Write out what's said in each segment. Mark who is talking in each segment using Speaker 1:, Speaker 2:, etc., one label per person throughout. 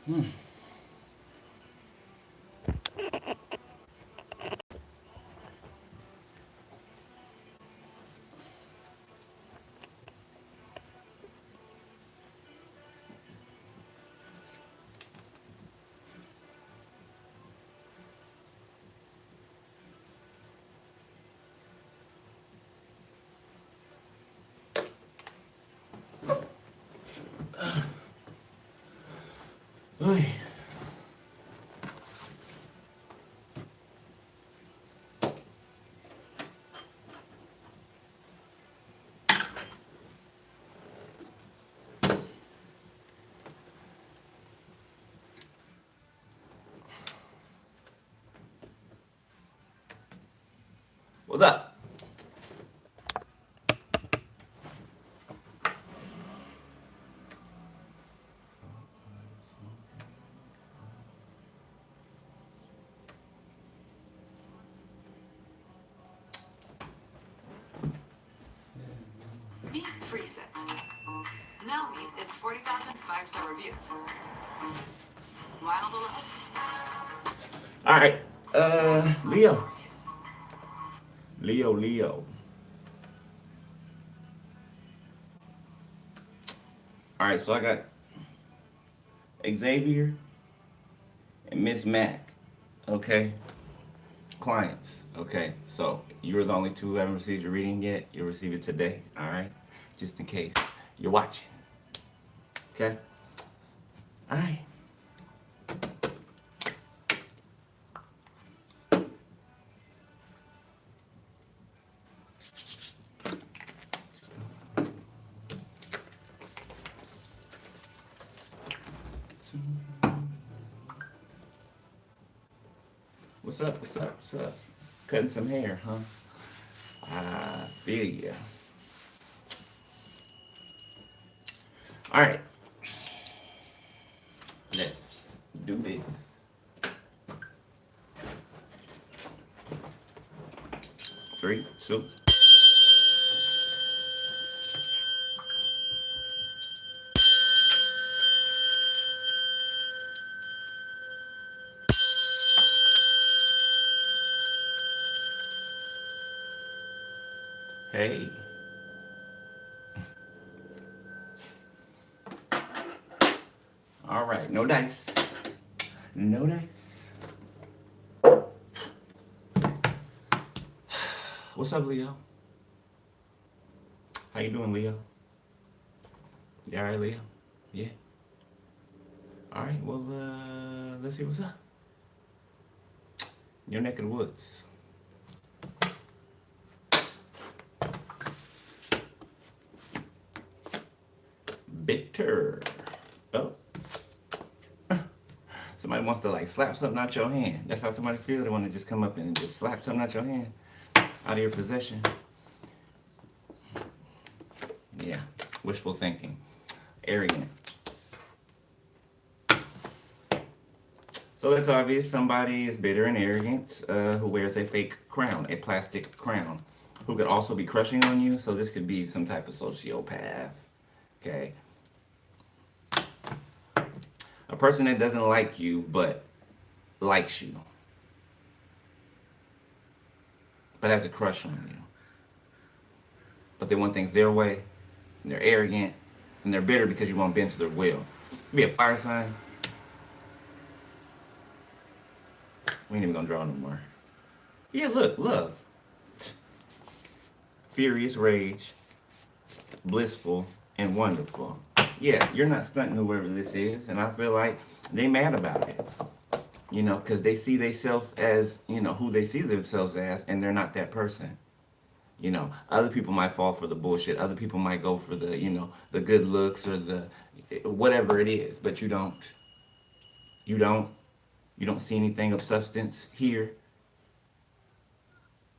Speaker 1: Oy. What's up?
Speaker 2: Meet Preset. Now meet its 40,000 5-star reviews. While the love.
Speaker 1: All right. Leo. Leo. All right, so I got Xavier and Miss Mac. Okay. Clients. Okay. So you're the only two who haven't received your reading yet. You'll receive it today. All right. Just in case you're watching. Okay. All right. What's up? Cutting some hair, huh? I feel ya. All right. Let's do this. Three, two. Hey. All right, no dice. No dice. What's up, Leo? How you doing, Leo? You all right, Leo? Yeah. All right, well, let's see what's up. Your neck of the woods. Bitter. Oh. Somebody wants to like slap something out your hand. That's how somebody feels. They want to just come up and just slap something out your hand, out of your possession. Yeah, wishful thinking, arrogant. So that's obvious. Somebody is bitter and arrogant who wears a fake crown, a plastic crown, who could also be crushing on you. So this could be some type of sociopath. Okay. A person that doesn't like you, but likes you. But has a crush on you. But they want things their way, and they're arrogant, and they're bitter because you won't bend to their will. It's gonna be a fire sign. We ain't even gonna draw no more. Yeah, look, love. Furious rage, blissful, and wonderful. Yeah, you're not stunting whoever this is, and I feel like they mad about it. You know, because they see themselves as, you know, who they see themselves as, and they're not that person. You know, other people might fall for the bullshit. Other people might go for the, you know, the good looks or the whatever it is, but you don't. You don't see anything of substance here.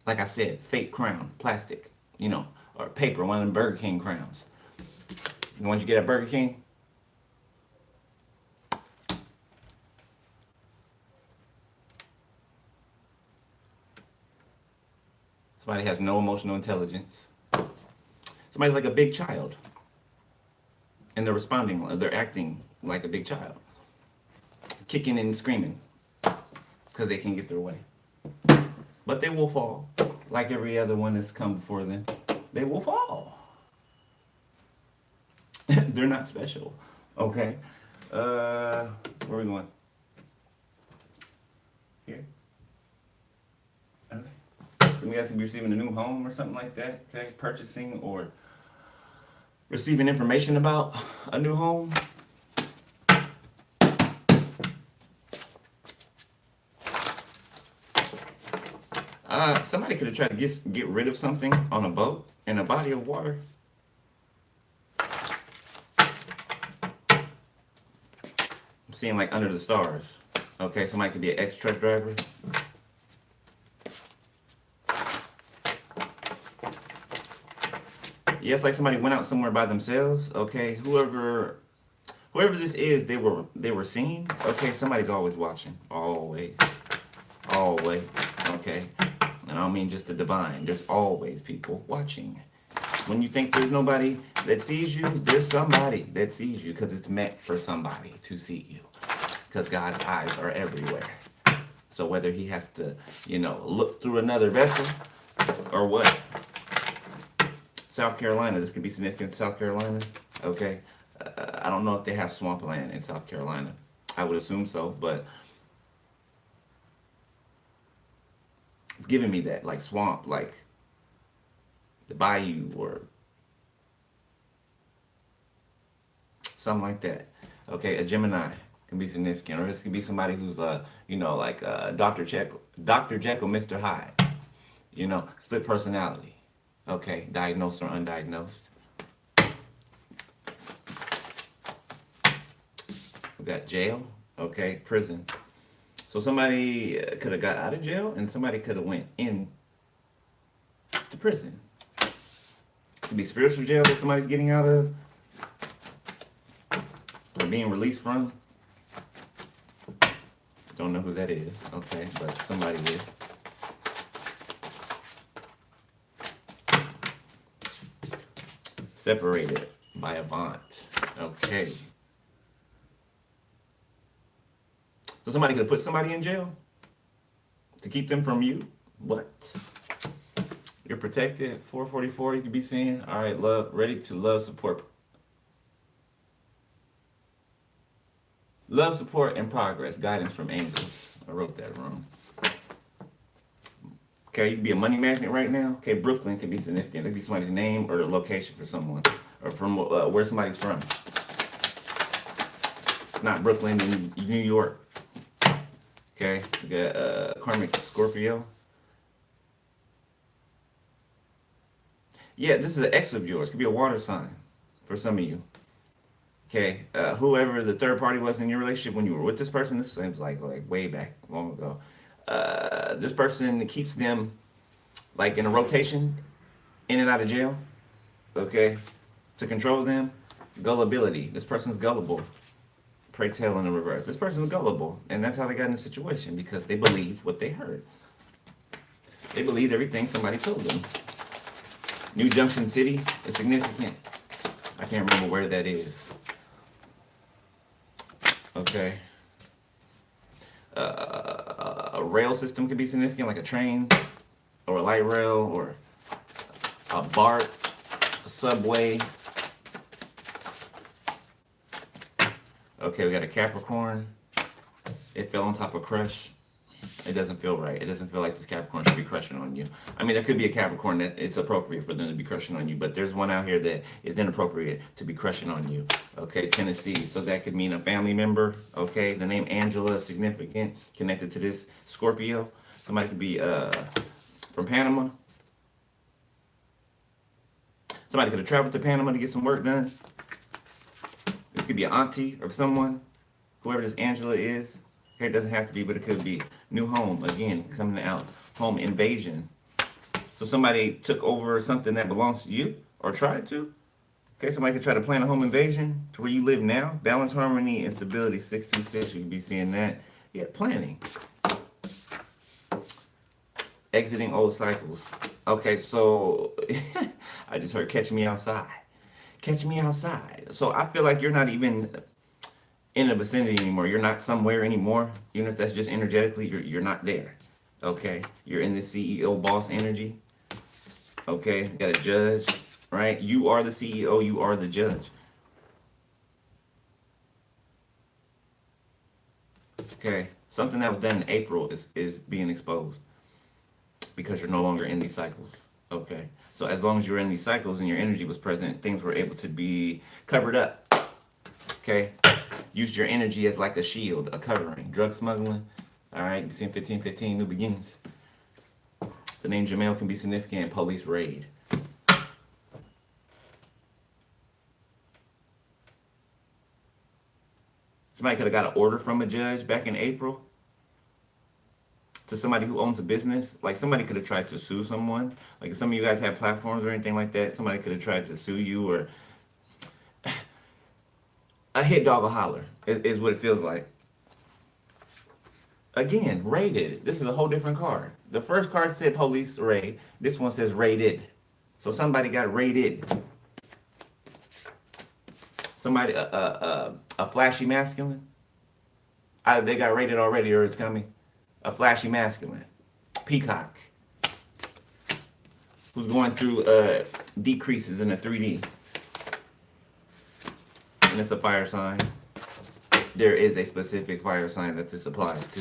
Speaker 1: Like I said, fake crown, plastic, you know, or paper, one of them Burger King crowns. The ones you get at Burger King. Somebody has no emotional intelligence. Somebody's like a big child. And they're responding, they're acting like a big child. kicking and screaming because they can't get their way. But they will fall, like every other one that's come before them. They will fall. They're not special. Okay. Where are we going? Here. Okay. Somebody else could be receiving a new home or something like that. Okay. Purchasing or receiving information about a new home. Somebody could have tried to get rid of something on a boat in a body of water. I'm seeing like under the stars. Okay, somebody could be an ex-truck driver. Yeah, it's like somebody went out somewhere by themselves. Okay, whoever this is, they were seen. Okay, somebody's always watching. Always. Okay. And I don't mean just the divine. There's always people watching. When you think there's nobody that sees you, there's somebody that sees you because it's meant for somebody to see you. Because God's eyes are everywhere. So whether he has to, look through another vessel or what. South Carolina, this could be significant. South Carolina, okay. I don't know if they have swampland in South Carolina. I would assume so, but it's giving me that, like swamp, like the bayou or something like that. Okay, a Gemini can be significant, or this could be somebody who's like Dr. Jekyll, Mr. Hyde. Split personality. Okay, diagnosed or undiagnosed. We got jail. Okay, prison. So somebody could have got out of jail, and somebody could have went in to prison. It could be spiritual jail that somebody's getting out of, or being released from. Don't know who that is. Okay, but somebody is. Separated by Avant. Okay. So somebody could have put somebody in jail to keep them from you. What? You're protected. 444, you could be seeing. All right, ready to love, support. Love, support, and progress. Guidance from angels. I wrote that wrong. Okay, you could be a money magnet right now. Okay, Brooklyn could be significant. It could be somebody's name or the location for someone, or from where somebody's from. It's not Brooklyn in New York. Okay, we got karmic Scorpio. Yeah, this is an ex of yours. Could be a water sign for some of you. Okay, whoever the third party was in your relationship when you were with this person, this seems like way back long ago. This person keeps them like in a rotation, in and out of jail. Okay, to control them. Gullibility. This person's gullible. Pray tell in the reverse. This person's gullible, and that's how they got in the situation, because they believed what they heard. They believed everything somebody told them. New Junction City is significant. I can't remember where that is. Okay. A rail system could be significant, like a train, or a light rail, or a BART, a subway. Okay, we got a Capricorn. It fell on top of crush. It doesn't feel right. It doesn't feel like this Capricorn should be crushing on you. I mean, there could be a Capricorn that it's appropriate for them to be crushing on you, but there's one out here that is inappropriate to be crushing on you. Okay, Tennessee. So that could mean a family member. Okay, the name Angela is significant, connected to this Scorpio. Somebody could be from Panama. Somebody could have traveled to Panama to get some work done. This could be an auntie of someone, whoever this Angela is. Okay, it doesn't have to be, but it could be. New home, again, coming out. Home invasion. So somebody took over something that belongs to you, or tried to. Okay, somebody could try to plan a home invasion to where you live now. Balance, harmony, and stability, 626. You could be seeing that. Yeah, planning. Exiting old cycles. Okay, so I just heard catch me outside. Catch me outside. So I feel like you're not even in the vicinity anymore. You're not somewhere anymore. Even if that's just energetically, you're not there. Okay, you're in the CEO boss energy. Okay, you got a judge, right? You are the CEO. You are the judge. Okay, something that was done in April is being exposed because you're no longer in these cycles. Okay, so as long as you're in these cycles and your energy was present, things were able to be covered up. Okay, used your energy as like a shield, a covering. Drug smuggling. All right, you seen 1515 New Beginnings. The name Jamel can be significant in police raid. Somebody could have got an order from a judge back in April to somebody who owns a business. Like somebody could have tried to sue someone. Like if some of you guys have platforms or anything like that, somebody could have tried to sue you, or a hit dog will holler is what it feels like. Again, raided. This is a whole different card. The first card said police raid. This one says raided. So somebody got raided. Somebody, a flashy masculine. Either they got raided already or it's coming. A flashy masculine. Peacock. Who's going through decreases in the 3D. And it's a fire sign. There is a specific fire sign that this applies to.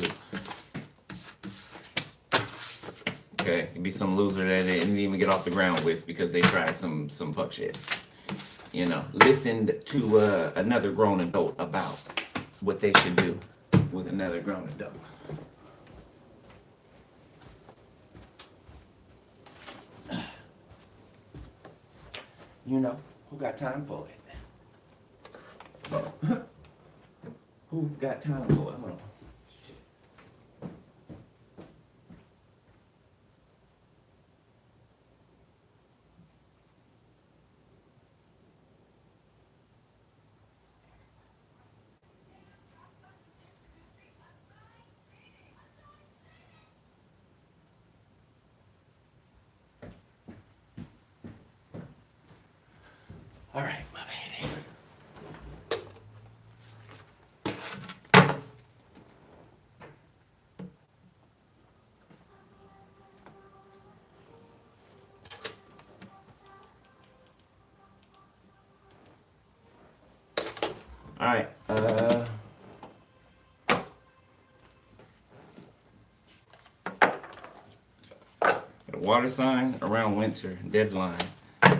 Speaker 1: Okay, it could be some loser that they didn't even get off the ground with because they tried some fuck shit. You know, listened to another grown adult about what they should do with another grown adult. You know, who got time for it? Who got time for it? Hold on. All right, my baby. All right. A water sign around winter, deadline,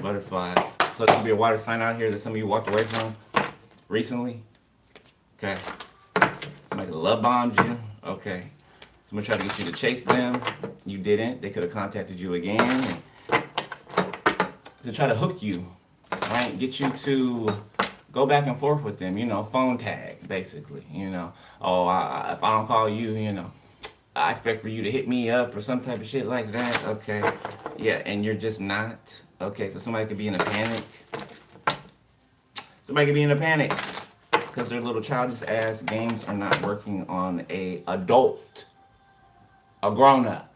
Speaker 1: butterflies. So there could be a water sign out here that some of you walked away from recently. Okay. Somebody love bombed you. Okay. Somebody tried to get you to chase them. You didn't. They could have contacted you again to try to hook you, right? Get you to go back and forth with them, you know, phone tag, basically, you know. Oh, if I don't call you, you know, I expect for you to hit me up or some type of shit like that, okay? Yeah, and you're just not. Okay, so somebody could be in a panic. Somebody could be in a panic because their little childish ass games are not working on a adult, a grown-up.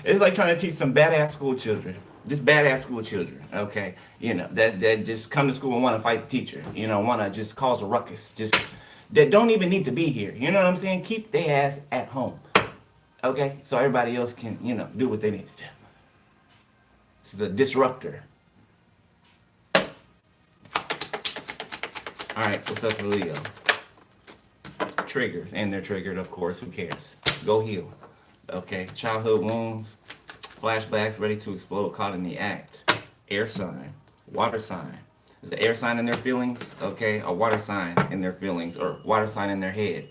Speaker 1: It's like trying to teach some badass school children, just badass school children, okay? You know, that just come to school and want to fight the teacher, you know, want to just cause a ruckus, just that don't even need to be here. You know what I'm saying? Keep their ass at home, okay? So everybody else can, you know, do what they need to do. This is a disruptor. All right, what's up for Leo? Triggers, and they're triggered, of course. Who cares? Go heal. Okay, childhood wounds, flashbacks ready to explode, caught in the act. Air sign, water sign. There's an air sign in their feelings, okay? A water sign in their feelings, or water sign in their head.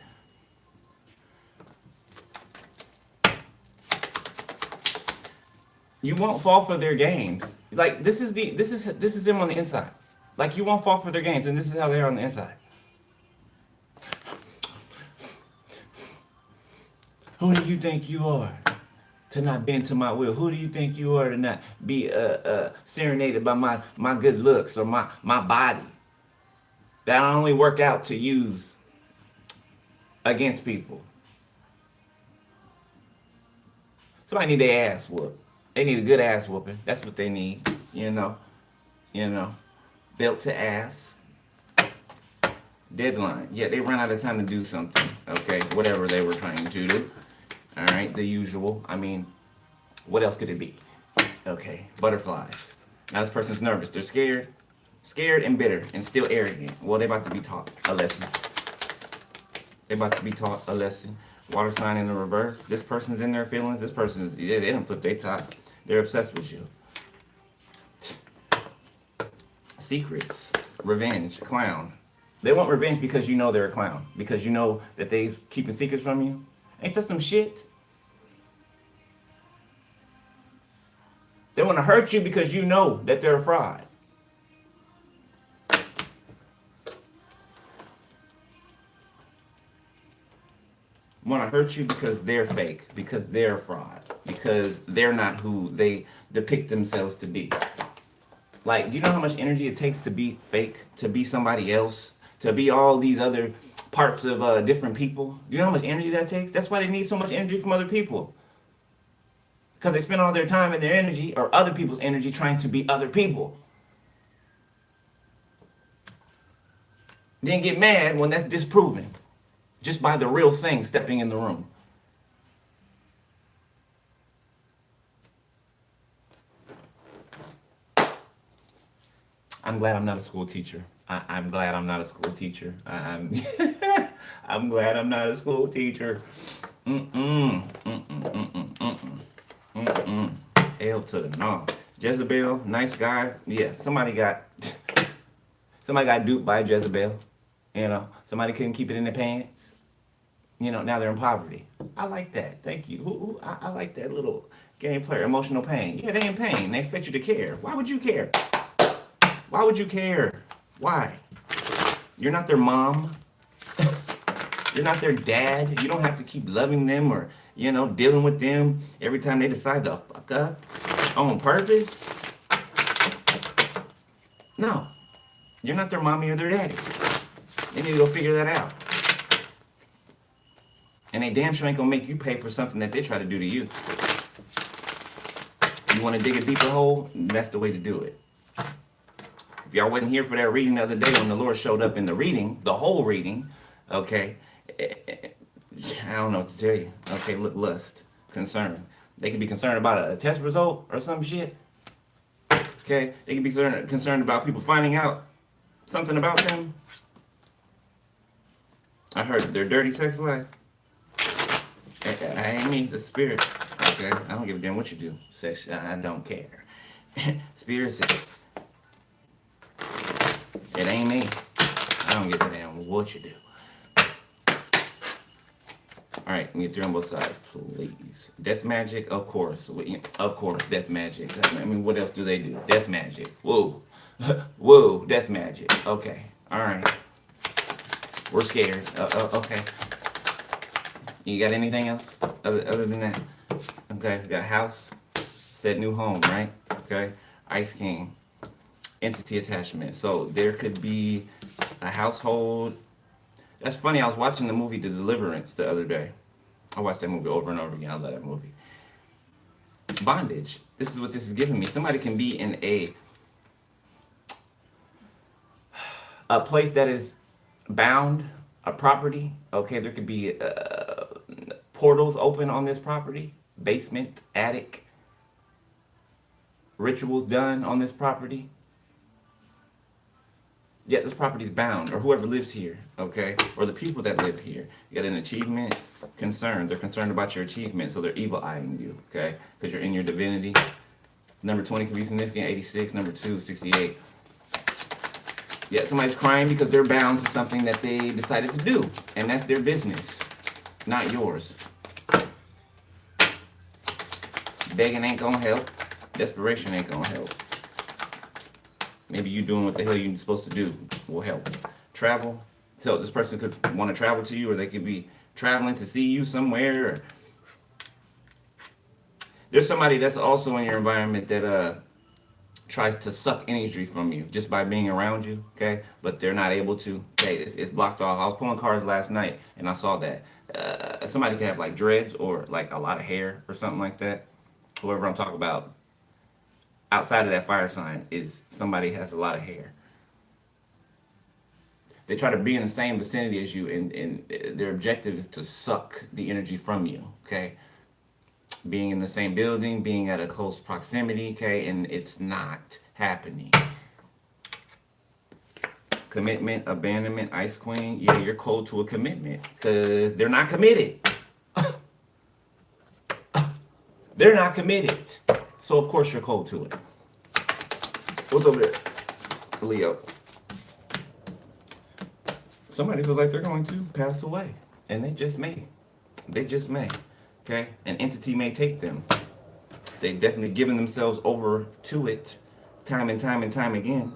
Speaker 1: You won't fall for their games. Like this is them on the inside. Like you won't fall for their games, and this is how they are on the inside. Who do you think you are to not bend to my will? Who do you think you are to not be serenaded by my good looks or my body? That I only work out to use against people. Somebody need their ass whooped. They need a good ass whooping. That's what they need. You know. You know. Belt to ass. Deadline. Yeah, they run out of time to do something. Okay, whatever they were trying to do. All right, the usual. I mean, what else could it be? Okay, butterflies. Now this person's nervous. They're scared and bitter and still arrogant. Well, they about to be taught a lesson. They about to be taught a lesson. Water sign in the reverse. This person's in their feelings. This person, yeah, they don't flip their top. They're obsessed with you. Secrets. Revenge. Clown. They want revenge because you know they're a clown. Because you know that they're keeping secrets from you. Ain't that some shit? They want to hurt you because you know that they're a fraud. Want to hurt you because they're fake, because they're a fraud, because they're not who they depict themselves to be. Like, do you know how much energy it takes to be fake, to be somebody else, to be all these other parts of different people? Do you know how much energy that takes? That's why they need so much energy from other people. Because they spend all their time and their energy, or other people's energy, trying to be other people. Then get mad when that's disproven. Just by the real thing stepping in the room. I'm glad I'm not a school teacher. I'm glad I'm not a school teacher. I'm I'm glad I'm not a school teacher. L to the no. Jezebel, nice guy. Yeah, somebody got duped by Jezebel. You know, somebody couldn't keep it in their pants. You know, now they're in poverty. I like that. Thank you. I like that little game player. Emotional pain. Yeah, they in pain. They expect you to care. Why would you care? Why would you care? Why? You're not their mom. You're not their dad. You don't have to keep loving them or, you know, dealing with them every time they decide to fuck up on purpose. No. You're not their mommy or their daddy. They need to go figure that out. And they damn sure ain't gonna make you pay for something that they try to do to you. You wanna dig a deeper hole? That's the way to do it. If y'all wasn't here for that reading the other day when the Lord showed up in the reading, the whole reading, okay, I don't know what to tell you. Okay, look, lust, concern. They could be concerned about a test result or some shit. Okay, they could be concerned about people finding out something about them. I heard their dirty sex life. I ain't me, the spirit. Okay, I don't give a damn what you do. Sex, I don't care. Spirit said, it ain't me. I don't give a damn what you do. Alright, we get through on both sides, please. Death magic, of course. Of course, death magic. I mean, what else do they do? Death magic. Whoa. Whoa, death magic. Okay, alright. We're scared. Okay. You got anything else other than that? Okay, we got house, said new home, right? Okay, Ice King, entity attachment. So there could be a household. That's funny. I was watching the movie The Deliverance the other day. I watched that movie over and over again. I love that movie. Bondage. This is what this is giving me. Somebody can be in a place that is bound, a property. Okay, there could be portals open on this property, basement, attic, rituals done on this property. Yeah, this property's bound, or whoever lives here, okay, or the people that live here. You got an achievement, concern. They're concerned about your achievement, so they're evil-eyeing you, okay, because you're in your divinity. Number 20 can be significant, 86. Number 2, 68. Yeah, somebody's crying because they're bound to something that they decided to do, and that's their business, not yours. Begging ain't gonna help. Desperation ain't gonna help. Maybe you doing what the hell you're supposed to do will help. Travel. So this person could want to travel to you, or they could be traveling to see you somewhere. Or there's somebody that's also in your environment that tries to suck energy from you just by being around you, okay? But they're not able to. Okay, it's blocked off. I was pulling cards last night and I saw that somebody could have like dreads or like a lot of hair or something like that. Whoever I'm talking about, outside of that fire sign is somebody has a lot of hair. They try to be in the same vicinity as you, and their objective is to suck the energy from you, okay? Being in the same building, being at a close proximity, okay? And it's not happening. Commitment, abandonment, Ice Queen. Yeah, you're cold to a commitment because they're not committed. They're not committed. So, of course, you're cold to it. What's over there? Leo. Somebody feels like they're going to pass away. And they just may. They just may. Okay? An entity may take them. They've definitely given themselves over to it time and time and time again.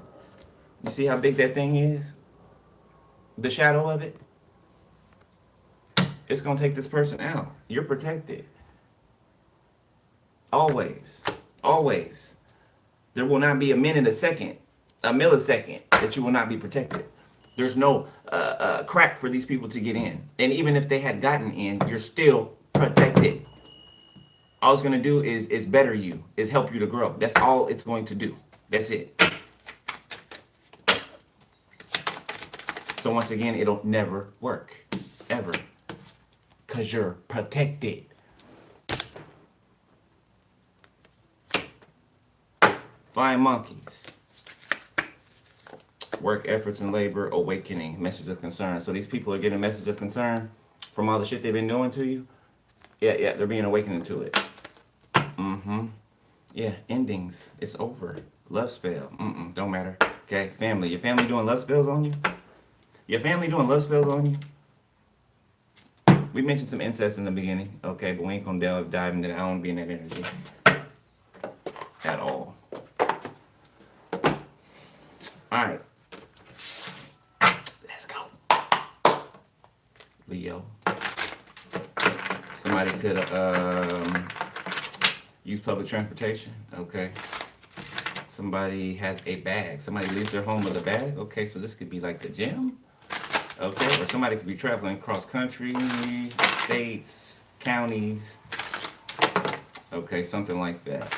Speaker 1: You see how big that thing is? The shadow of it? It's going to take this person out. You're protected. Always. Always. There will not be a minute, a second, a millisecond that you will not be protected. There's no crack for these people to get in. And even if they had gotten in, you're still protected. All it's going to do is better you, is help you to grow. That's all it's going to do. That's it. So once again, it'll never work. Ever. Because you're protected. Flying monkeys. Work, efforts, and labor, awakening, message of concern. So these people are getting a message of concern from all the shit they've been doing to you. Yeah, they're being awakened to it. Yeah, endings. It's over. Love spell. Don't matter. Okay, family. Your family doing love spells on you? Your family doing love spells on you? We mentioned some incest in the beginning, okay, but we ain't gonna dive into that. I don't wanna be in that energy at all. Alright. Let's go. Leo. Somebody could use public transportation, okay. Somebody has a bag. Somebody leaves their home with a bag, okay, so this could be like the gym. Okay, or somebody could be traveling cross country, states, counties. Okay, something like that.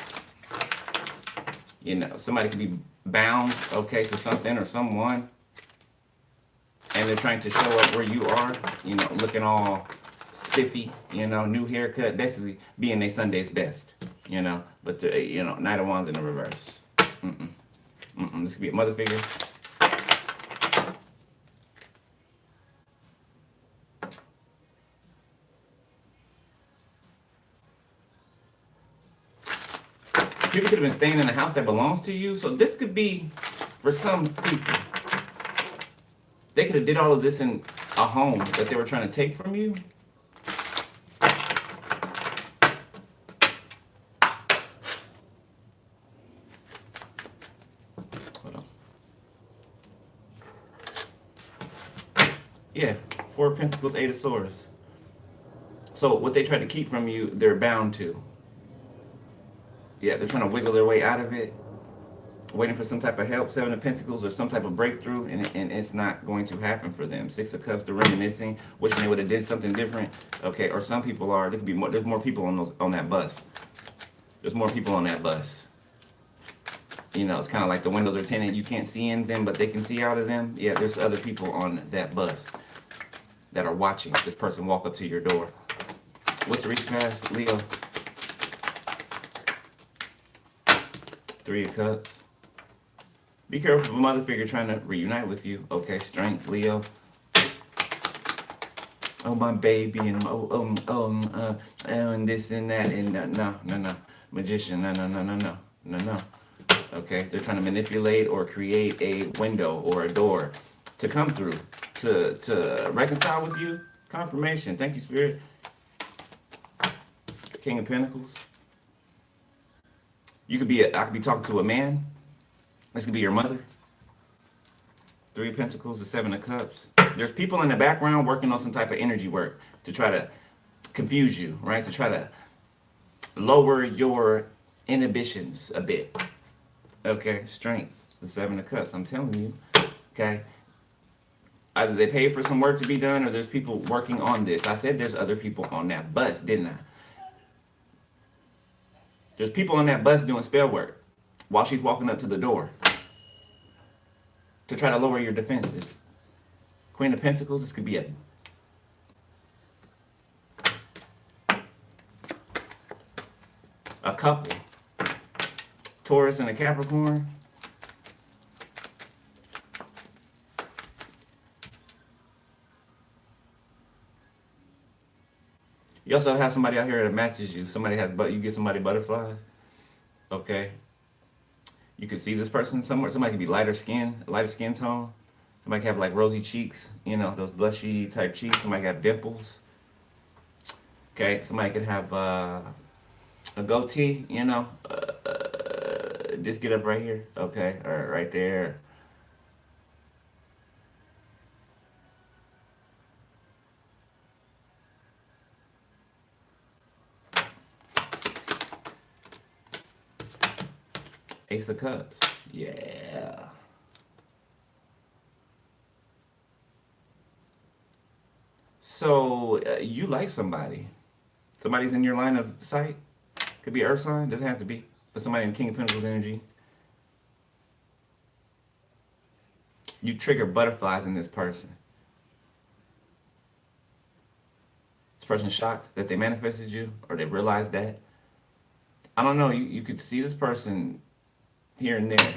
Speaker 1: You know, somebody could be bound, okay, to something or someone. And they're trying to show up where you are, you know, looking all spiffy, you know, new haircut, basically being their Sunday's best, you know. But, you know, Knight of Wands in the reverse. This could be a mother figure. People could have been staying in a house that belongs to you. So this could be, for some people, they could have did all of this in a home that they were trying to take from you. Hold on. Yeah, Four of Pentacles, Eight of Swords. So what they tried to keep from you, they're bound to. Yeah, they're trying to wiggle their way out of it, waiting for some type of help, Seven of Pentacles, or some type of breakthrough, and it's not going to happen for them. Six of Cups, they're reminiscing, wishing they would have did something different. Okay, or some people are, there could be more, there's more people on that bus. There's more people on that bus. You know, it's kind of like the windows are tinted, you can't see in them, but they can see out of them. Yeah, there's other people on that bus that are watching this person walk up to your door. What's the reach past, Leo? Three of Cups. Be careful of a mother figure trying to reunite with you. Okay, Strength, Leo. Oh, my baby, and and this and that, and no. Magician, no. Okay, they're trying to manipulate or create a window or a door to come through, to reconcile with you. Confirmation. Thank you, Spirit. King of Pentacles. I could be talking to a man. This could be your mother. Three of Pentacles, the Seven of Cups. There's people in the background working on some type of energy work to try to confuse you, right? To try to lower your inhibitions a bit. Okay, strength, the Seven of Cups. I'm telling you. Okay, either they pay for some work to be done, or there's people working on this. I said there's other people on that bus, didn't I? There's people on that bus doing spell work while she's walking up to the door to try to lower your defenses. Queen of Pentacles. This could be a couple. Taurus and a Capricorn. You also have somebody out here that matches you. Somebody has, but you get somebody butterflies. Okay. You could see this person somewhere. Somebody could be lighter skin tone. Somebody could have like rosy cheeks, you know, those blushy type cheeks. Somebody could have dimples. Okay. Somebody could have a goatee, you know. Just get up right here. Okay. All right, right there. Ace of Cups. Yeah. So you like somebody. Somebody's in your line of sight. Could be Earth sign. Doesn't have to be. But somebody in King of Pentacles energy. You trigger butterflies in this person. This person's shocked that they manifested you or they realized that. I don't know. You could see this person here and there.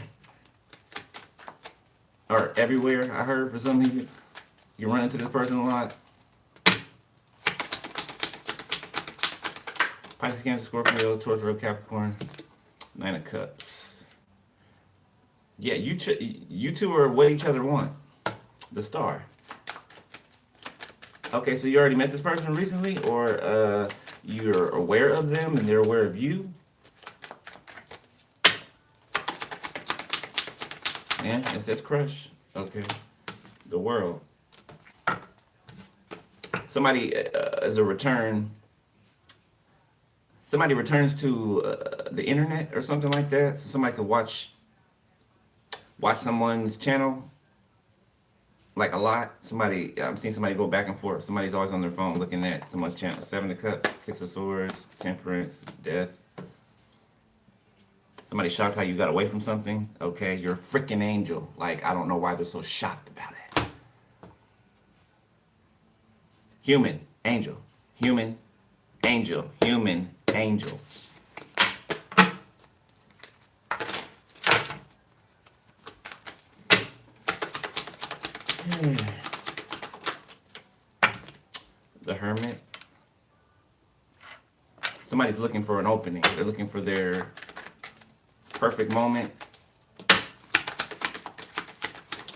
Speaker 1: Or everywhere, I heard for some of you. You run into this person a lot. Pisces, Cancer, Scorpio, Taurus, Virgo, Capricorn. Nine of Cups. Yeah, you two are what each other want. The Star. Okay, so you already met this person recently, or you're aware of them and they're aware of you. Yeah, it says crush. Okay, the World. Somebody as a return. Somebody returns to the internet or something like that, so somebody could watch someone's channel like a lot. I'm seeing somebody go back and forth. Somebody's always on their phone looking at someone's channel. Seven of Cups, Six of Swords, Temperance, Death. Somebody shocked how you got away from something. Okay, you're a freaking angel. Like, I don't know why they're so shocked about it. Human, angel, human, angel, human, angel. The Hermit. Somebody's looking for an opening. They're looking for their perfect moment.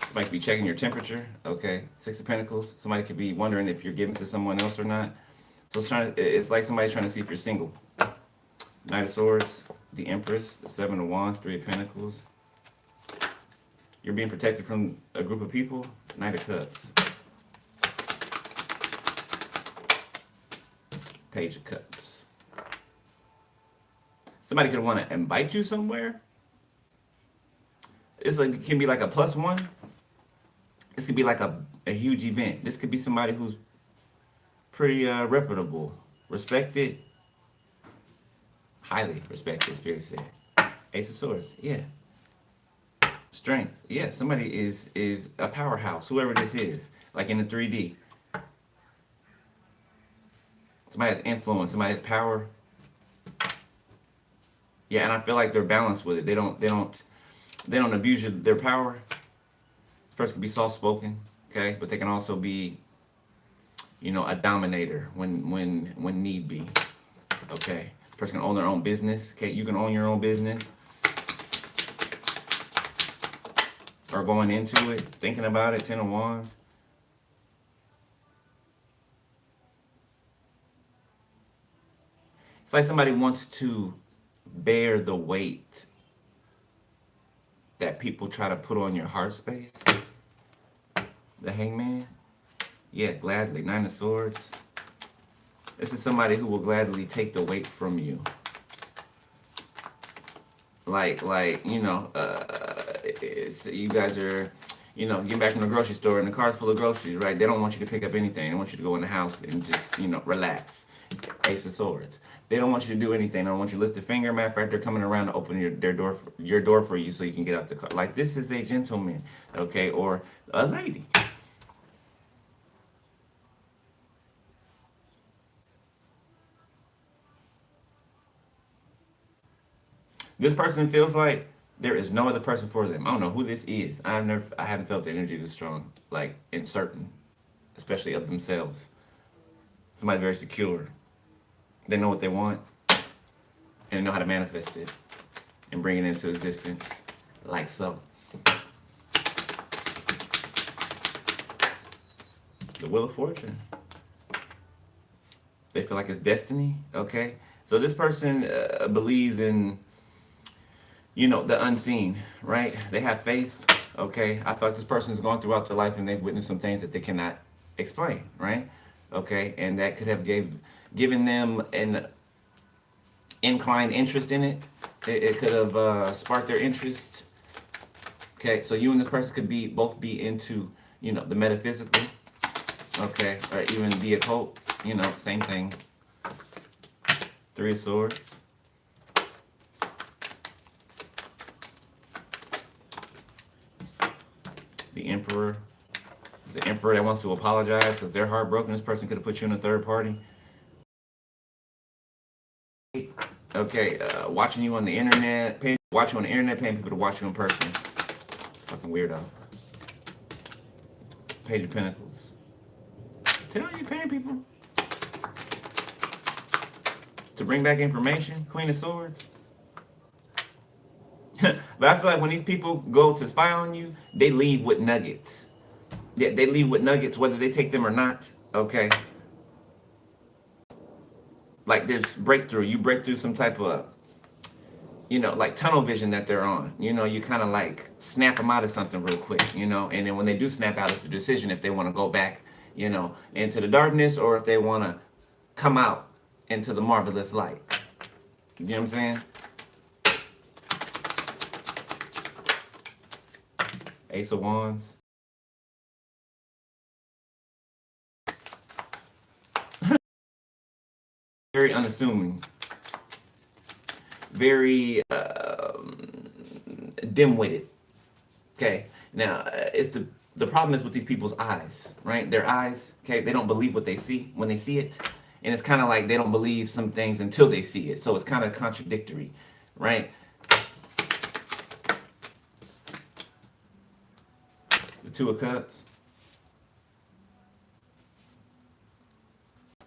Speaker 1: Somebody could be checking your temperature. Okay, Six of Pentacles. Somebody could be wondering if you're giving to someone else or not. So it's like somebody's trying to see if you're single. Knight of Swords, the Empress, the Seven of Wands, Three of Pentacles. You're being protected from a group of people. Knight of Cups. Page of Cups. Somebody could want to invite you somewhere. It's like, it can be like a +1. This could be like a huge event. This could be somebody who's pretty reputable, respected, highly respected, Spirit said. Ace of Swords, yeah. Strength, yeah. Somebody is a powerhouse, whoever this is, like in the 3D. Somebody has influence, somebody has power. Yeah, and I feel like they're balanced with it. They don't abuse their power. This person can be soft-spoken, okay, but they can also be, you know, a dominator when need be. Okay, this person can own their own business. Okay, you can own your own business, or going into it, thinking about it. Ten of Wands. It's like somebody wants to bear the weight that people try to put on your heart space. The Hangman. Yeah, gladly. Nine of Swords. This is somebody who will gladly take the weight from you. you know, you guys are, you know, getting back from the grocery store and the car's full of groceries, right? They don't want you to pick up anything. They want you to go in the house and just, you know, relax. Ace of Swords. They don't want you to do anything. They don't want you to lift a finger. Matter of fact, they're coming around to open your door for you so you can get out the car. Like, this is a gentleman, okay, or a lady. This person feels like there is no other person for them. I don't know who this is. I haven't felt the energy this strong, like in certain, especially of themselves. Somebody very secure. They know what they want and they know how to manifest it and bring it into existence, like so. The Wheel of Fortune. They feel like it's destiny. Okay, so this person believes in, you know, the unseen, right? They have faith. Okay, I thought this person is going throughout their life and they've witnessed some things that they cannot explain, right? Okay, and that could have given them an inclined interest in it. It could have sparked their interest. Okay, so you and this person could be both be into, you know, the metaphysical. Okay, or even the occult. You know, same thing. Three of Swords. The Emperor. It's the Emperor that wants to apologize because they're heartbroken. This person could have put you in a third party. Okay, watching you on the internet, paying people to watch you in person. Fucking weirdo. Page of Pentacles. Tell you paying people to bring back information. Queen of Swords. But I feel like when these people go to spy on you, they leave with nuggets. Yeah, they leave with nuggets, whether they take them or not. Okay. Like there's breakthrough. You break through some type of, you know, like tunnel vision that they're on. You know, you kind of like snap them out of something real quick, you know. And then when they do snap out, it's the decision if they want to go back, you know, into the darkness or if they want to come out into the marvelous light. You know what I'm saying? Ace of Wands. Very unassuming. Very dim-witted. Okay. Now, it's the problem is with these people's eyes, right? Their eyes, okay, they don't believe what they see when they see it. And it's kind of like they don't believe some things until they see it. So it's kind of contradictory, right? The Two of Cups.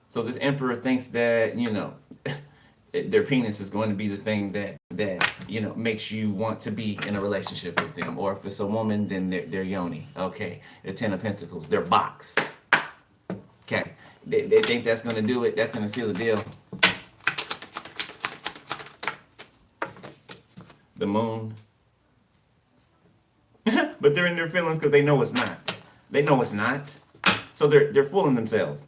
Speaker 1: So this Emperor thinks that, you know, their penis is going to be the thing that you know makes you want to be in a relationship with them. Or if it's a woman, then their yoni. Okay, the Ten of Pentacles, their box. Okay, they think that's going to do it. That's going to seal the deal. The Moon. But they're in their feelings because they know it's not. They know it's not. So they're fooling themselves.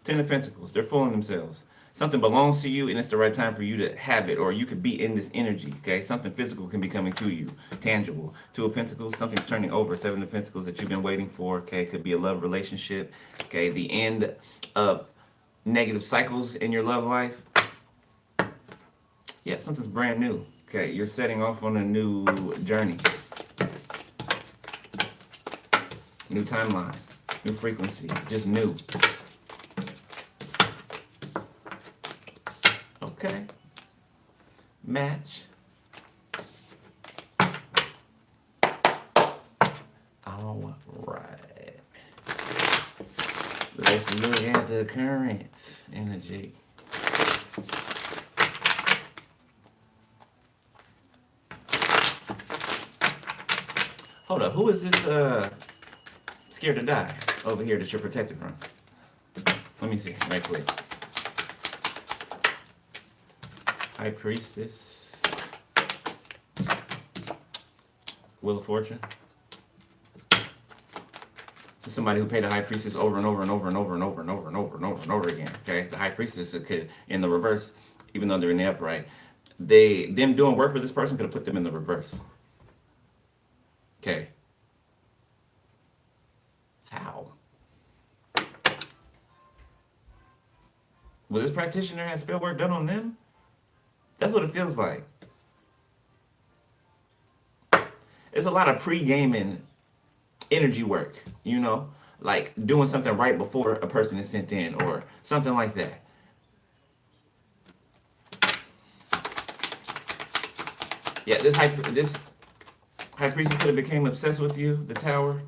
Speaker 1: Ten of Pentacles. They're fooling themselves. Something belongs to you and it's the right time for you to have it, or you could be in this energy. Okay, something physical can be coming to you, tangible. Two of Pentacles, something's turning over. Seven of Pentacles that you've been waiting for. Okay, it could be a love relationship. Okay, the end of negative cycles in your love life. Yeah, something's brand new. Okay, you're setting off on a new journey, new timeline, new frequency, just new. Okay. Match. All right. Let's look at the current energy. Hold up. Who is this scared to die over here that you're protected from? Let me see right quick. High Priestess. Wheel of Fortune. This is somebody who paid the High Priestess over and over and over and over and over and over and over and over and over again. Okay, the High Priestess could, in the reverse, even though they're in the upright, them doing work for this person could have put them in the reverse. Okay. How? Well, this practitioner has spell work done on them? That's what it feels like. It's a lot of pre-gaming energy work, like doing something right before a person is sent in or something like that. Yeah, this high priestess could have became obsessed with you, the tower.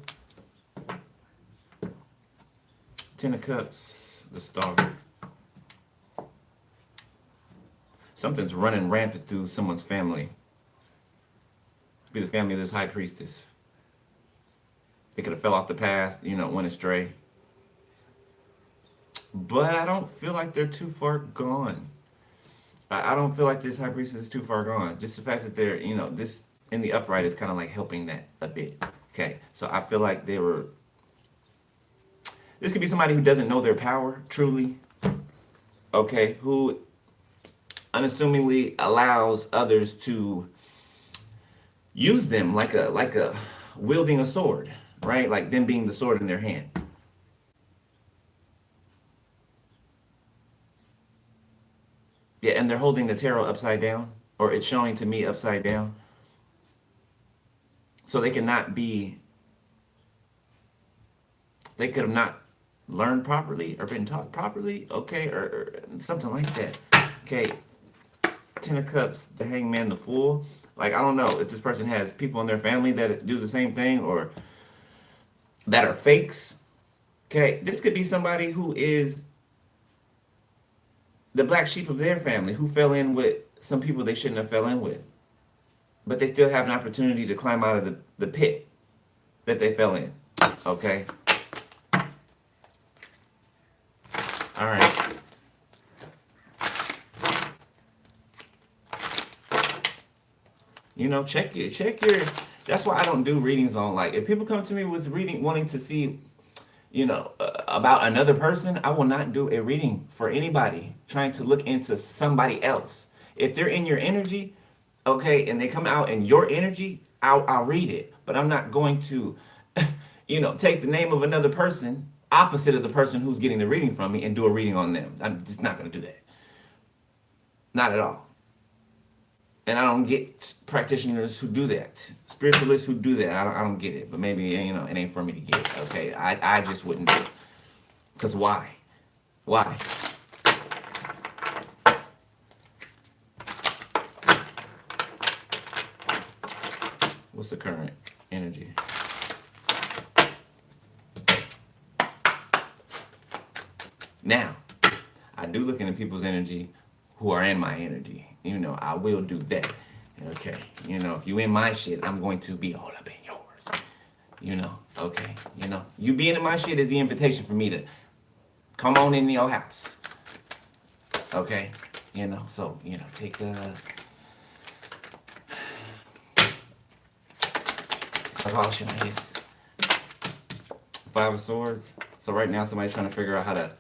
Speaker 1: Ten of Cups, the star. Something's running rampant through someone's family. Be the family of this high priestess. They could have fell off the path, went astray. But I don't feel like they're too far gone. I don't feel like this high priestess is too far gone. Just the fact that they're, this in the upright is kind of like helping that a bit. Okay, so I feel like this could be somebody who doesn't know their power, truly. Okay, who unassumingly allows others to use them like a wielding a sword, right? Like them being the sword in their hand. Yeah, and they're holding the tarot upside down, or it's showing to me upside down. So they could have not learned properly or been taught properly, okay, or something like that. Okay, Ten of Cups, the Hangman, the Fool. Like, I don't know if this person has people in their family that do the same thing or that are fakes. Okay, this could be somebody who is the black sheep of their family who fell in with some people they shouldn't have fell in with. But they still have an opportunity to climb out of the pit that they fell in. Okay? All right. Check your. That's why I don't do readings on, like, if people come to me with wanting to see, about another person, I will not do a reading for anybody trying to look into somebody else. If they're in your energy, okay, and they come out in your energy, I'll read it. But I'm not going to, take the name of another person opposite of the person who's getting the reading from me and do a reading on them. I'm just not going to do that. Not at all. And I don't get practitioners who do that, spiritualists who do that. I don't get it. But maybe it ain't for me to get it. Okay, I just wouldn't do it. Cause why? Why? What's the current energy? Now, I do look into people's energy who are in my energy. I will do that. Okay. If you in my shit, I'm going to be all up in yours. Okay. You being in my shit is the invitation for me to come on in your house. Okay. So, take how should I use? Five of Swords. So right now somebody's trying to figure out how to.